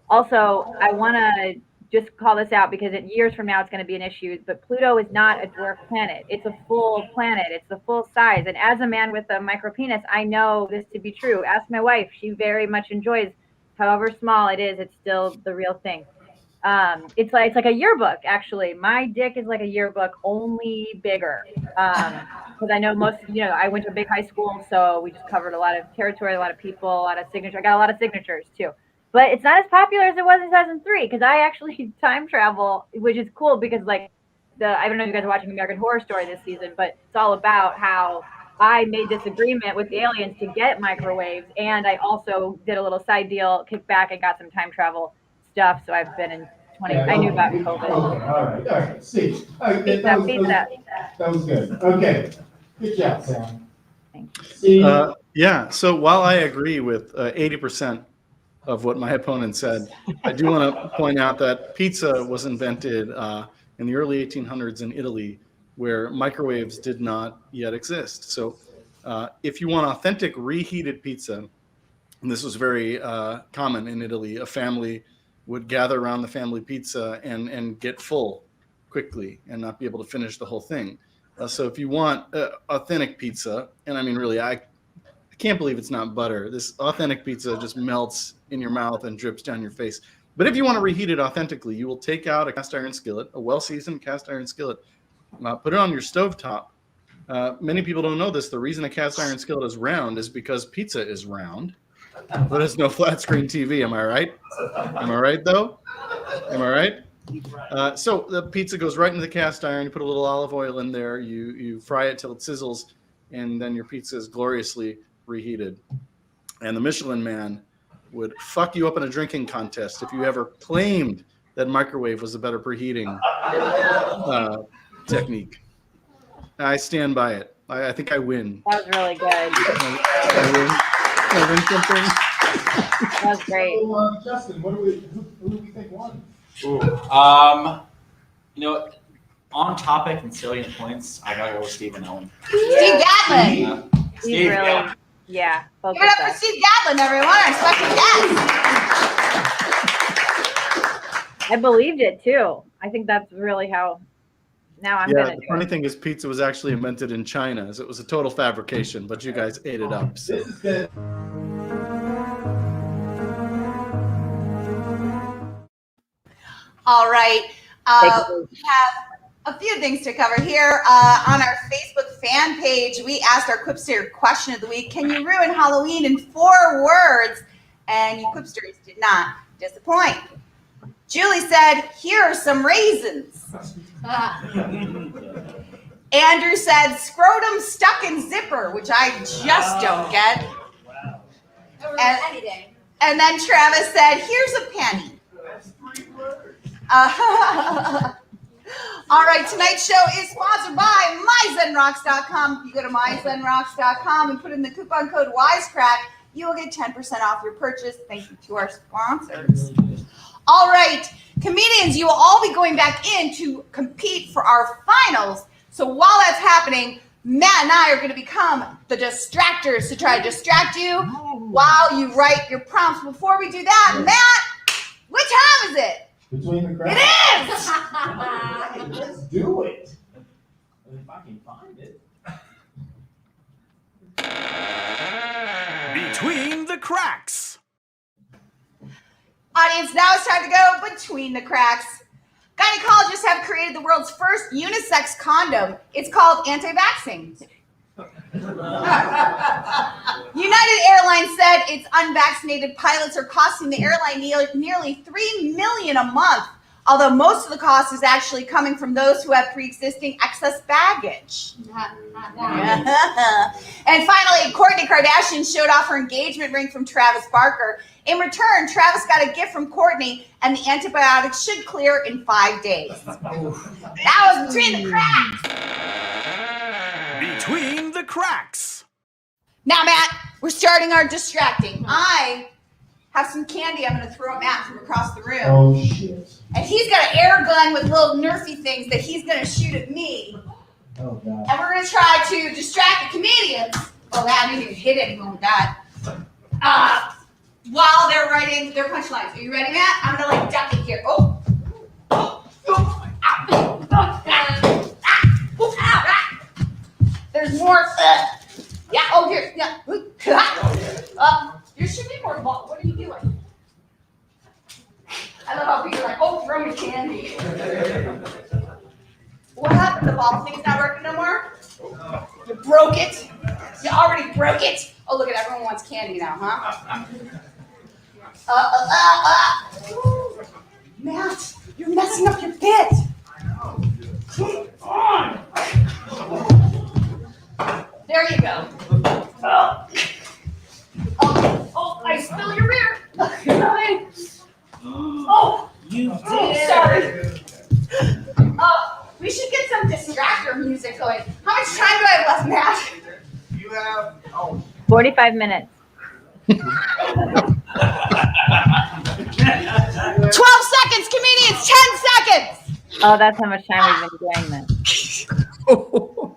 Also, I want to just call this out because years from now it's going to be an issue. But Pluto is not a dwarf planet. It's a full planet. It's the full size. And as a man with a micro penis, I know this to be true. Ask my wife. She very much enjoys, however small it is. It's still the real thing. It's like a yearbook, actually. My dick is like a yearbook, only bigger. Because I know I went to a big high school, so we just covered a lot of territory, a lot of people, a lot of signatures. I got a lot of signatures too. But it's not as popular as it was in 2003 because I actually time travel, which is cool because I don't know if you guys are watching American Horror Story this season, but it's all about how I made this agreement with the aliens to get microwaves, and I also did a little side deal, kicked back, and got some time travel stuff. So I've been in 20. I knew about COVID. Okay, all right. See, Beat that. that was good. Okay, good job, Sam. See, Yeah, so while I agree with 80% of what my opponent said, I do want to point out that pizza was invented in the early 1800s in Italy, where microwaves did not yet exist. So if you want authentic reheated pizza, and this was very common in Italy, a family would gather around the family pizza and get full quickly and not be able to finish the whole thing. So if you want authentic pizza, and I mean, really, I can't believe it's not butter. This authentic pizza just melts in your mouth and drips down your face. But if you want to reheat it authentically, you will take out a cast iron skillet, a well-seasoned cast iron skillet, put it on your stovetop. Many people don't know this. The reason a cast iron skillet is round is because pizza is round, but it's no flat screen TV. Am I right? Am I right, though? Am I right? So the pizza goes right into the cast iron. You put a little olive oil in there. You fry it till it sizzles, and then your pizza is gloriously reheated. And the Michelin Man would fuck you up in a drinking contest if you ever claimed that microwave was a better preheating technique. I stand by it. I think I win. That was really good. I win something. That was great. So, Justin, who do we think won? On topic and salient points, I gotta go with Steve and Ellen. Steve Gatlin. Steve really, yeah. Give it up for Steve Gatlin, everyone, our special guest. I believed it too. I think that's really how. Now I'm gonna do the funny thing is, pizza was actually invented in China, so it was a total fabrication. But you guys ate it up. So. All right. We have a few things to cover here. On our Facebook fan page, we asked our Quipster question of the week, can you ruin Halloween in 4 words? And you Quipsters did not disappoint. Julie said, here are some raisins. Andrew said, scrotum stuck in zipper, which I just don't get. And then Travis said, here's a penny. All right, tonight's show is sponsored by myzenrocks.com. If you go to myzenrocks.com and put in the coupon code Wisecrack, you will get 10% off your purchase. Thank you to our sponsors. All right, comedians, you will all be going back in to compete for our finals. So while that's happening, Matt and I are going to become the distractors to try to distract you while you write your prompts. Before we do that, Matt, what time is it? Between the cracks. It is! Let's do it. If I can find it. Between the cracks. Audience, now it's time to go between the cracks. Gynecologists have created the world's first unisex condom. It's called anti-vaxxing. United Airlines said its unvaccinated pilots are costing the airline nearly $3 million a month, although most of the cost is actually coming from those who have pre-existing excess baggage. And finally, Kourtney Kardashian showed off her engagement ring from Travis Barker. In return, Travis got a gift from Kourtney, and the antibiotics should clear in 5 days. That was Between the Cracks. Between the cracks. Now, Matt, we're starting our distracting. I have some candy I'm going to throw at Matt from across the room. Oh, shit. And he's got an air gun with little nerfy things that he's going to shoot at me. Oh, God. And we're going to try to distract the comedians. Oh, I didn't even hit anyone with that. While they're writing their punchlines. Are you ready, Matt? I'm going to like duck it here. Oh. There's more. Yeah. Oh, here. Yeah. There should be more ball. What are you doing? I love how people are like, oh, throw me candy. What happened? The ball thing's not working no more? You broke it? You already broke it? Oh, look at everyone wants candy now, huh? Matt, you're messing up your bit. There you go. Oh, I spilled your beer. Oh, you did. Sorry. We should get some distractor music going. How much time do I have left, Matt? You have 45 minutes. 12 seconds, comedians. 10 seconds. Oh, that's how much time we've been doing this. Oh.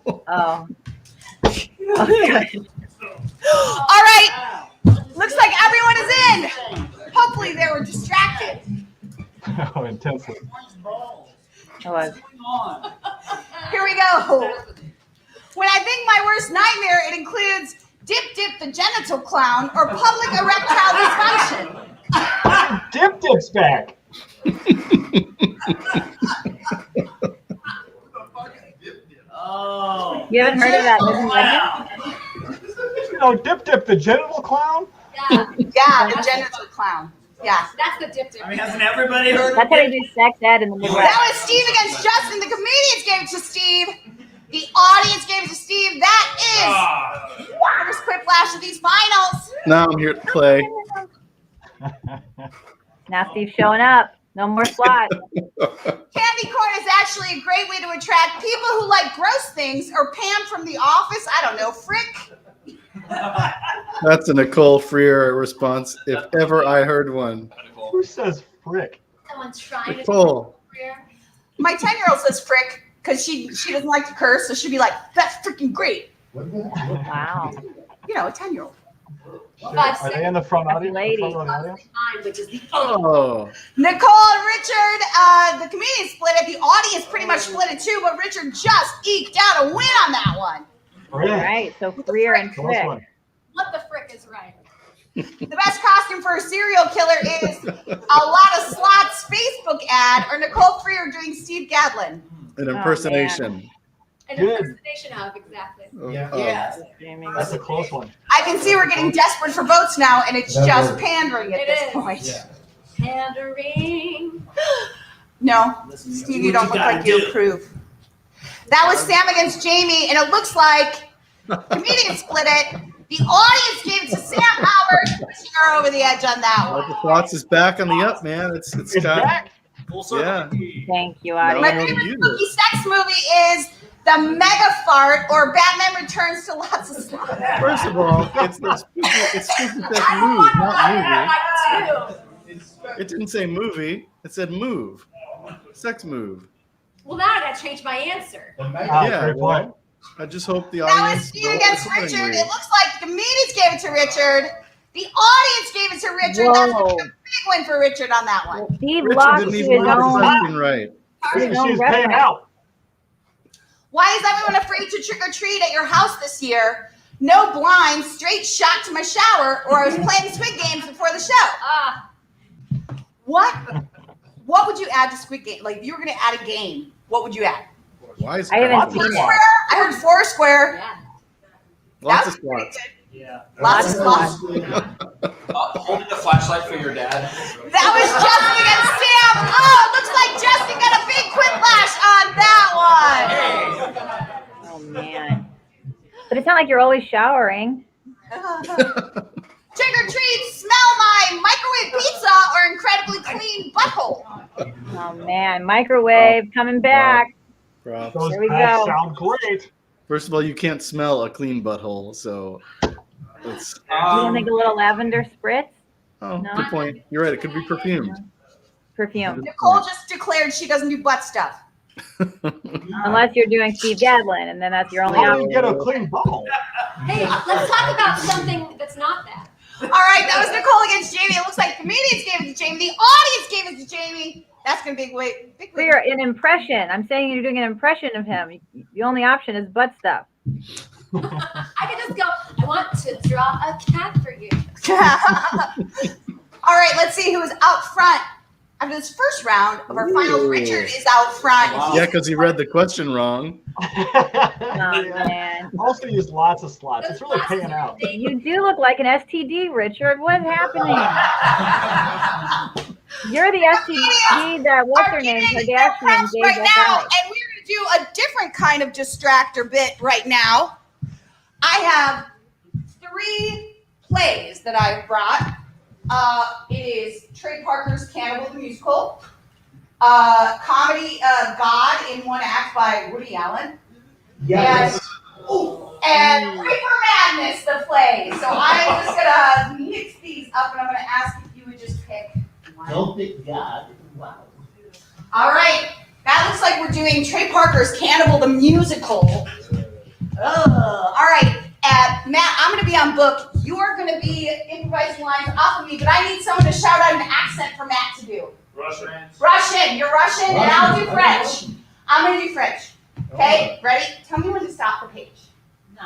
Okay. All right. Looks like everyone is in. Hopefully they were distracted. Oh, intensely. It was. Here we go. When I think my worst nightmare, it includes Dip the genital clown or public erectile dysfunction. Dip's back. Oh. You haven't heard of that living legend? No, Dip, the genital clown? Yeah, the genital clown. Yeah. That's the Dip. I mean, hasn't everybody heard That's how they do sex ed in the Midwest. That was Steve against Justin. The comedians gave it to Steve. The audience gave it to Steve. That is first quiplash of these finals. Now I'm here to play. Now Steve's showing up. No more slots. Candy corn is actually a great way to attract people who like gross things, or Pam from The Office. I don't know, Frick. That's a Nicole Freer response, if ever I heard one. Who says frick? Someone's trying Nicole. My 10-year-old says Frick because she doesn't like to curse, so she'd be like, "That's freaking great." Wow. You know, a 10-year-old. Are they in the front audience? Lady. Which is the Oh. Nicole and Richard, the comedian split it. The audience pretty much split it too, but Richard just eked out a win on that one. All right, so Freer and Frick. What the frick is right? The best costume for a serial killer is a lot of slots Facebook ad or Nicole Freer doing Steve Gadlin. An impersonation. An impersonation of, exactly. Yeah. That's a close one. I can see we're getting desperate for votes now, and it's just pandering at this point. Pandering. No, Steve, you don't look like you approve. That was Sam against Jamie, and it looks like comedian split it. The audience gave it to Sam Howard, pushing her over the edge on that one. The Thoughts is back on the up, man. It's got, back. Yeah. Thank you, My audience. favorite spooky sex movie is The Mega Fart or Batman Returns to Lots of Slots. First of all, it's spooky sex move, not movie. It didn't say movie. It said move. Sex move. Well, now I gotta change my answer. Yeah, well, I just hope the That was audience. Steve against Richard. It looks like the comedians gave it to Richard. The audience gave it to Richard. That's a big win for Richard on that one. Steve Richard lost didn't to even his get the own. question right. She's paying out. Why is everyone afraid to trick or treat at your house this year? No blinds, straight shot to my shower, or I was playing Squid Games before the show. What would you add to Squid Game? Like, if you were going to add a game, what would you add? Why is I haven't seen it. I heard Foursquare. Lots of slots. Yeah. Lots of slots. Holding the flashlight for your dad. That was Justin against Sam. Oh, it looks like Justin got a big quiplash on that one. Oh, man. But it's not like you're always showering. Trick or treat, smell my microwave pizza or incredibly clean butthole. Oh, man. Microwave coming back. Props. Those Here we packs go. sound great. First of all, you can't smell a clean butthole, so it's. You don't think a little lavender spritz? Oh, No. good point. You're right. It could be perfumed. Perfume. Nicole just declared she doesn't do butt stuff. Unless you're doing Steve Gadlin, and then that's your only How do you option. get a clean butthole? Hey, let's talk about something that's not that. All right, that was Nicole against Jamie. It looks like comedians gave it to Jamie. The audience gave it to Jamie. That's gonna be big win. Freer, an impression. I'm saying you're doing an impression of him. The only option is butt stuff. I can just go, I want to draw a cat for you. All right, let's see who is out front. After this first round of our finals, Ooh. Richard is out front. Yeah, because he read the question wrong. Oh, man. Also use lots of slots. It's really paying out. You do look like an STD, Richard. What's happening? You're the STD that what's her name? Kardashian gave right us now, out. and we're gonna do do a different kind of distractor bit right now. I have 3 plays that I've brought. It is Trey Parker's Cannibal the Musical, comedy God in One Act by Woody Allen, and Reaper Madness, the play. So I'm just gonna mix these up, and I'm gonna ask if you would just pick one. Don't pick God. Wow. All right, that looks like we're doing Trey Parker's Cannibal the Musical. All right, Matt, I'm going to be on book. You are going to be improvising lines off of me, but I need someone to shout out an accent for Matt to do. Russian. Russian. You're Russian, and I'll do French. I'm going to do French. Okay, ready? Tell me when to stop the page. No.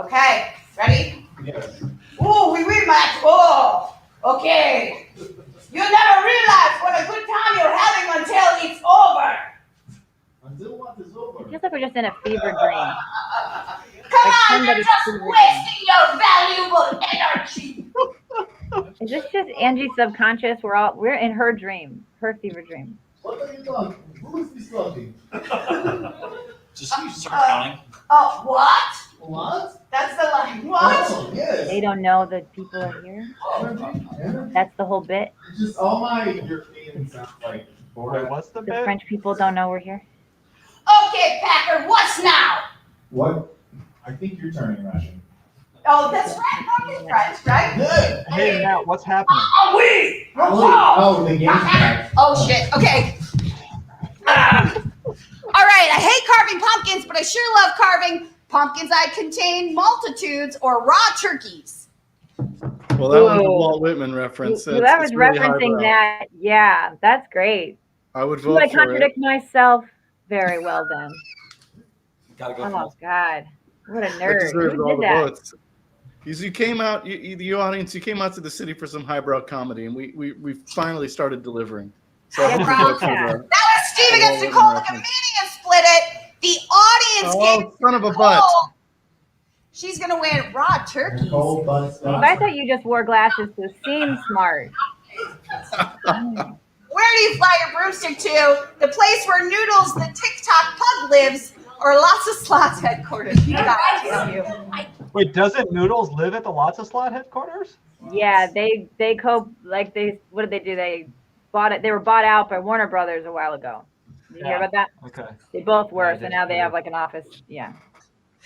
Okay, ready? Yes. Oh, oui, Matt. Oh, okay. You never realize what a good time you're having until it's over. Until what is over? It feels like we're just in a fever dream. Come on, you're just wasting your valuable energy. Is this just Angie's subconscious? We're in her dream, her fever dream. What are you talking? Who is this talking? Just start counting. Oh, what? What? That's the line. What? Oh, yes. They don't know that people are here. That's the whole bit. Just all my European sound like. Wait, what's the The bit? French people don't know we're here. Okay, Packer, what's now? What? I think you're turning Russian. Oh, that's right. Pumpkin French, right? Good. Hey, Matt, what's happening? Oui. Oh, the game's back. Oh, shit. Okay. All right, I hate carving pumpkins, but I sure love carving pumpkins that contain multitudes or raw turkeys. Well, that was a Walt Whitman reference. Whoever's It's really referencing highbrow. that, yeah, that's great. I would Do vote I for contradict it. myself? Very well then. Gotta go Oh God, what a That nerd! deserves Who all did the that? votes. You came out, the audience, you came out to the city for some highbrow comedy, and we finally started delivering. So I hope you vote for That the. was Steve against Nicole. The comedian split it. The audience gave Oh, son of a butt! She's gonna win raw turkeys. I thought you just wore glasses to seem smart. Where do you fly your broomstick to? The place where Noodles, the TikTok pug, lives, or Lots of Slots headquarters? You got it, damn you. Wait, doesn't Noodles live at the Lots of Slot headquarters? Yeah, they cope like what did they do? They bought it. They were bought out by Warner Brothers a while ago. Did you hear about that? Okay. They both were, Yeah, I so did. now they have like an office. Yeah.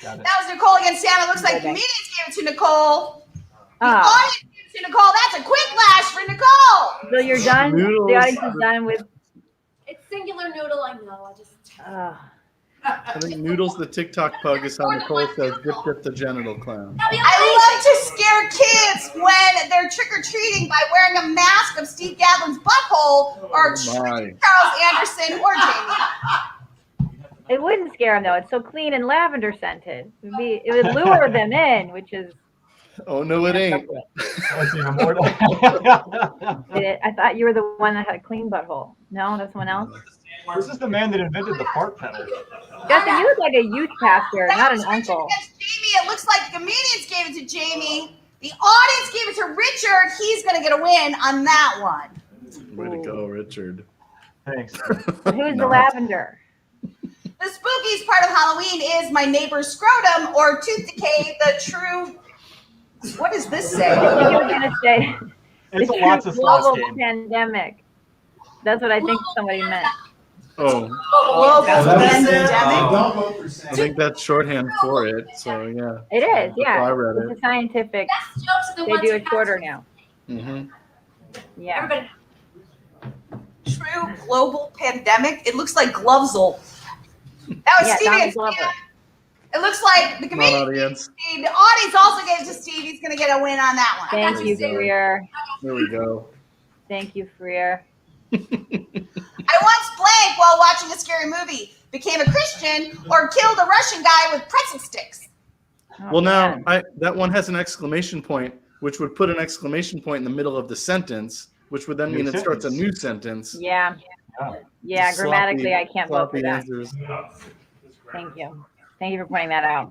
Got it. That was Nicole against Santa. Looks like Okay. comedians gave it to Nicole. The Ah. audience gave it to Nicole. That's a quick flash for Nicole. So you're done. Noodles. The audience is done with. It's singular noodle, I know. I just. I think Noodles the TikTok pug is how Nicole says dip dip the genital clown. I love to scare kids when they're trick-or-treating by wearing a mask of Steve Gadlin's butthole or My. Charles Anderson or Jamie. It wouldn't scare them though. It's so clean and lavender scented. It would lure them in, which is. Oh no, it ain't. That's even more. I thought you were the one that had a clean butthole. No, that's someone else. This is the man that invented the fart pedal. Justin, you look like a youth pastor, not an uncle. Jamie, it looks like the comedians gave it to Jamie. The audience gave it to Richard. He's going to get a win on that one. Way to go, Richard. Thanks. Who's the lavender? The spookiest part of Halloween is my neighbor's scrotum or tooth decay, the true. What does this say? I think you were going to say It's the a Lots of Slots global game. pandemic. That's what I think somebody meant. Oh, I think that's shorthand for it. So yeah. It is, yeah. I read It's it. a scientific. Best jokes are the They ones do you it have shorter to- now. Mm-hmm. Yeah. Everybody. True global pandemic. It looks like Glovesel. That was Yeah, Stevie Donald and Glover. Steve. It looks like the Come on, comedian. audience. The audience also gave it to Steve. He's going to get a win on that one. Thank you, There we go. Freer. There we go. Thank you, Freer. I once blanked while watching a scary movie, became a Christian, or killed a Russian guy with pretzel sticks. Oh, Well, now man. that one has an exclamation point, which would put an exclamation point in the middle of the sentence, which would then New mean it starts a sentence. new sentence. Yeah. Yeah. Yeah, Sloppy- grammatically, I can't vote for sloppy that. answers. Thank you. Thank you for pointing that out.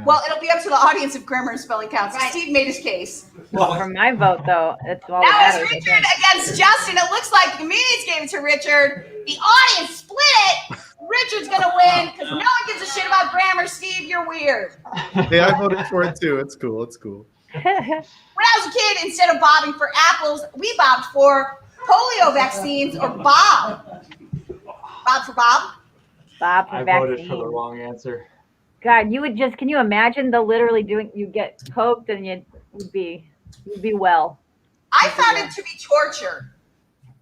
Well, it'll be up to the audience if grammar and spelling counts. Steve made his case. Well, for my vote, though, that's all That that was matters. I Richard think. against Justin. It looks like the comedians gave it to Richard. The audience split it. Richard's gonna win because no one gives a shit about grammar. Steve, you're weird. Hey, I voted for it too. It's cool. It's cool. When I was a kid, instead of bobbing for apples, we bobbed for polio vaccines or Bob. Bob for Bob? Bob for I vaccine. voted for the wrong answer. God, you would just, can you imagine the literally doing, you get poked and you'd be well. I found it to be torture.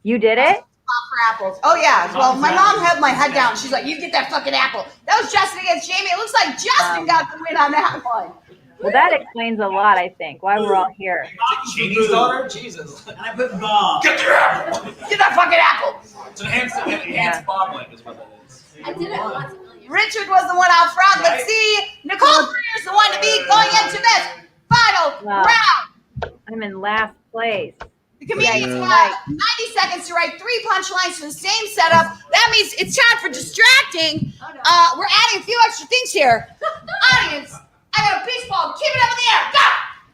You did it? Bob for apples. Oh, yeah. Well, my mom held my head down. She's like, you get that fucking apple. That was Justin against Jamie. It looks like Justin got the win on that one. Well, that explains a lot, I think, why we're all here. Jamie's daughter? Jesus. And I put Bob. Get your apple. Get that fucking apple. It's an enhanced bobbling is what that is. I did it once. Richard was the one out front. Let's see. Nicole Greer's the one to beat going into this final round. I'm in last place. The comedians have 90 seconds to write 3 punchlines for the same setup. That means it's time for distracting. We're adding a few extra things here. Audience, I got a baseball. Keep it up in the air.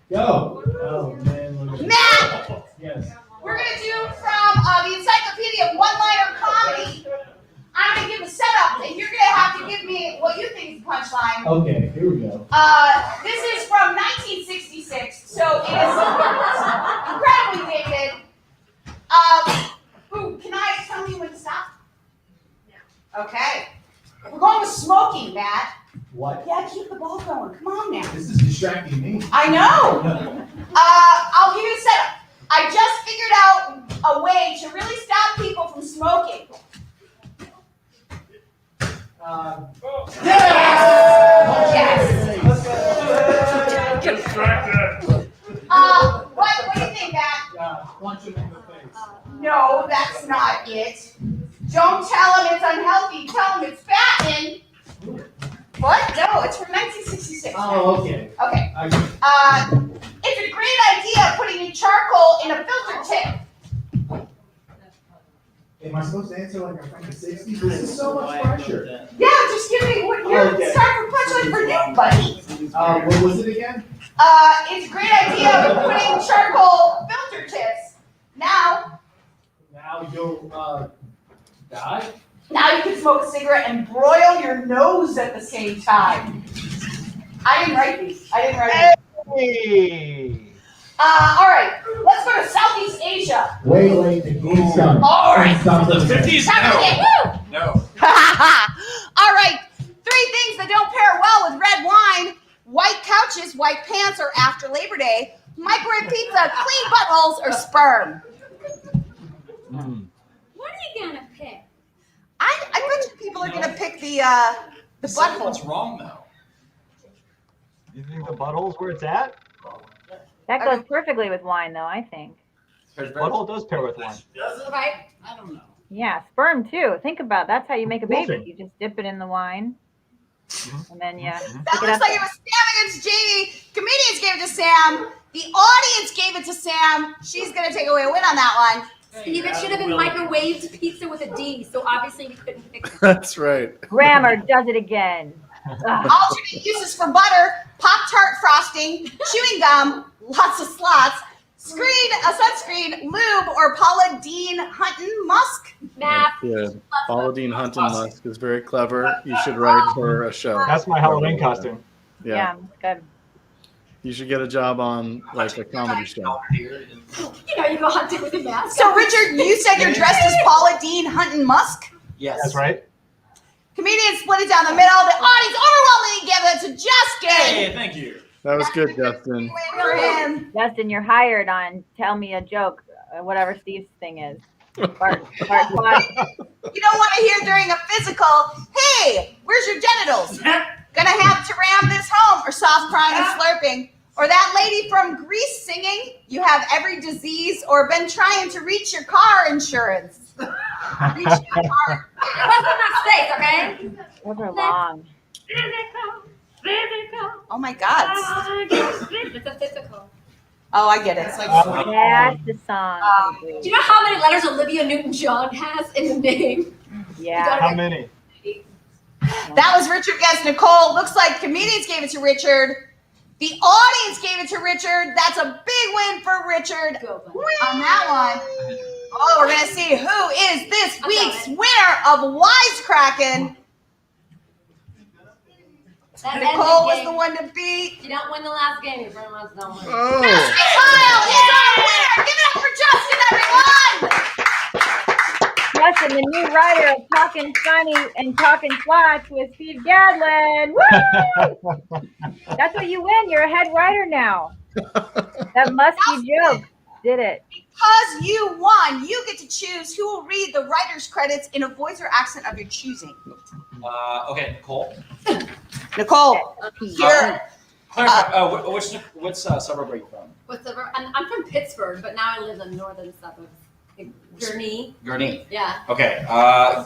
Go. Go. Oh, man. Matt. Yes. We're going to do from the Encyclopedia of One-Liner Comedy. I'm going to give a setup, and you're going to have to give me what you think is the punchline. Okay, here we go. This is from 1966, so it is incredibly dated. Can I tell me when to stop? Yeah. Okay. We're going with smoking, Matt. What? Yeah, keep the ball going. Come on now. This is distracting me. I know. I'll give you a setup. I just figured out a way to really stop people from smoking. Yes. Get distracted. What do you think, Matt? Punch him in the face. No, that's not it. Don't tell him it's unhealthy. Tell him it's fattening. What? No, it's from 1966. Oh, okay. Okay. It's a great idea putting charcoal in a filter tip. Am I supposed to answer like I'm from the 60s? This is so much pressure. Yeah, just give me what you're starting for punchline for you, buddy. What was it again? It's a great idea putting charcoal filter tips. Now you'll die? Now you can smoke a cigarette and broil your nose at the same time. I didn't write these. Hey. All right, let's go to Southeast Asia. Wait, the game's done. All right. Stop the 50s? Woo! No. All right, 3 things that don't pair well with red wine: white couches, white pants, or after Labor Day, microwave pizza, clean buttholes, or sperm. What are you gonna pick? I bet you people are gonna pick the butthole. What's wrong though? You think the butthole's where it's at? That goes perfectly with wine, though, I think. Butthole does pair with wine. Right? I don't know. Yeah, sperm, too. Think about it. That's how you make a baby. Bullshit. You just dip it in the wine, and then you That pick it looks up. like it was Sam against Jamie. Comedians gave it to Sam. The audience gave it to Sam. She's gonna take away a win on that one. Steve, it should have been microwaved pizza with a D, so obviously we couldn't pick it. That's right. Grammar does it again. Alternate uses for butter: Pop-Tart frosting, chewing gum, lots of slots, sunscreen, lube, or Paula Dean Hunton Musk. Math. Good. Paula Dean Hunton Musk is very clever. You should write her a show. That's my Halloween costume. Yeah. Good. You should get a job on like a comedy show. You know, you go hunting with a mask. So, Richard, you said you're dressed as Paula Dean Hunton Musk? Yes. That's right. Comedians split it down the middle. The audience overwhelmingly gave it to Justin. Hey, thank you. That was good, Justin. Win for him. Justin, you're hired on Tell Me a Joke, whatever Steve's thing is. Part 5. You don't want to hear during a physical, hey, where's your genitals? Gonna have to ram this home, or soft crying and slurping. Or that lady from Greece singing, you have every disease, or been trying to reach your car insurance. Reach your car. What's the next state, okay? Those are long. Physical. Oh my God. It's a physical. Oh, I get it. It's like That's the song. Do you know how many letters Olivia Newton-John has in the name? Yeah. How many? That was Richard against Nicole. Looks like comedians gave it to Richard. The audience gave it to Richard. That's a big win for Richard on that one. Oh, we're gonna see who is this week's winner of Wisecrackin. Nicole was the one to beat. You don't win the last game, your friend wants to win. Oh. Justin Kyle is our winner. Give it up for Justin, everyone. Justin, the new writer of Talking Funny and Talking Flats with Steve Gadlin. Woo! That's what you win. You're a head writer now. That musky joke did it. Because you won, you get to choose who will read the writer's credits in a voice or accent of your choosing. Okay, Nicole. Nicole, here. Which suburb are you from? I'm from Pittsburgh, but now I live in northern suburbs. Gurnee. Gurnee. Yeah. Okay.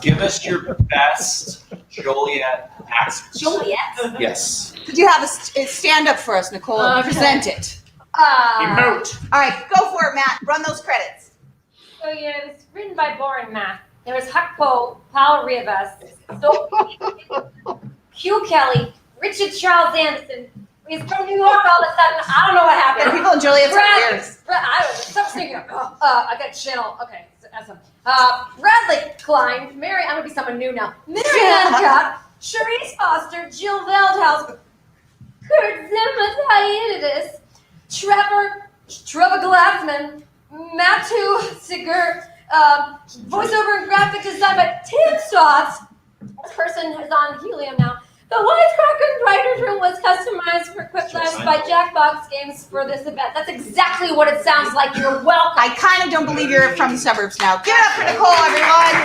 Give us your best Joliet accent. Joliet? Yes. Could you have a stand up for us, Nicole? Okay. Present it. Emote. All right, go for it, Matt. Run those credits. So yeah, it was written by Boring Math. There was Huck Poe, Paul Rivas, Hugh Kelly, Richard Charles Anderson. He's from New York all of a sudden. I don't know what happened. Yeah, people in Joliet have ears. Stop singing. I got channel. Okay. Bradley Klein, I'm gonna be someone new now. Mary Hancock, Charisse Foster, Jill Veldhouse, Kurt Zimmerhiatus, Trevor Glassman, Matthew Seger, voiceover and graphic design by Tim Stotts. This person is on helium now. The Wisecrackin Writers Room was customized for Quick Lives by Jackbox Games for this event. That's exactly what it sounds like. You're welcome. I kind of don't believe you're from the suburbs now. Give it up for Nicole, everyone.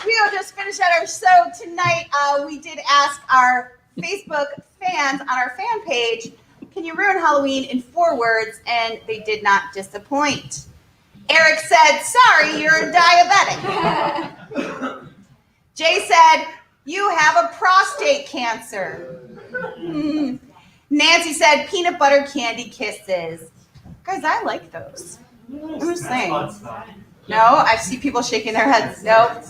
We'll just finish out our show tonight. We did ask our Facebook fans on our fan page, can you ruin Halloween in 4 words? And they did not disappoint. Eric said, sorry, you're a diabetic. Jay said, you have a prostate cancer. Nancy said, peanut butter candy kisses. Guys, I like those. I'm just saying. No, I see people shaking their heads. No.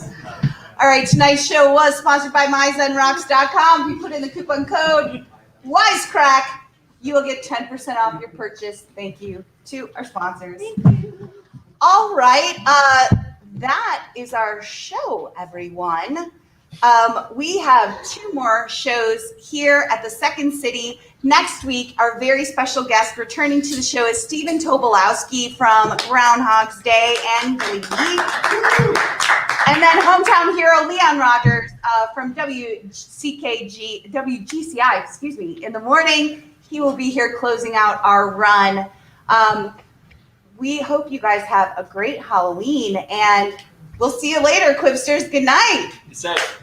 All right, tonight's show was sponsored by myzenrocks.com. If you put in the coupon code Wisecrack, you will get 10% off your purchase. Thank you to our sponsors. All right, that is our show, everyone. We have 2 more shows here at the Second City. Next week, our very special guest returning to the show is Stephen Tobolowsky from Groundhog's Day and Glee. And then hometown hero Leon Rogers from WGCI, in the morning. He will be here closing out our run. We hope you guys have a great Halloween, and we'll see you later, Quibsters. Good night. Be safe.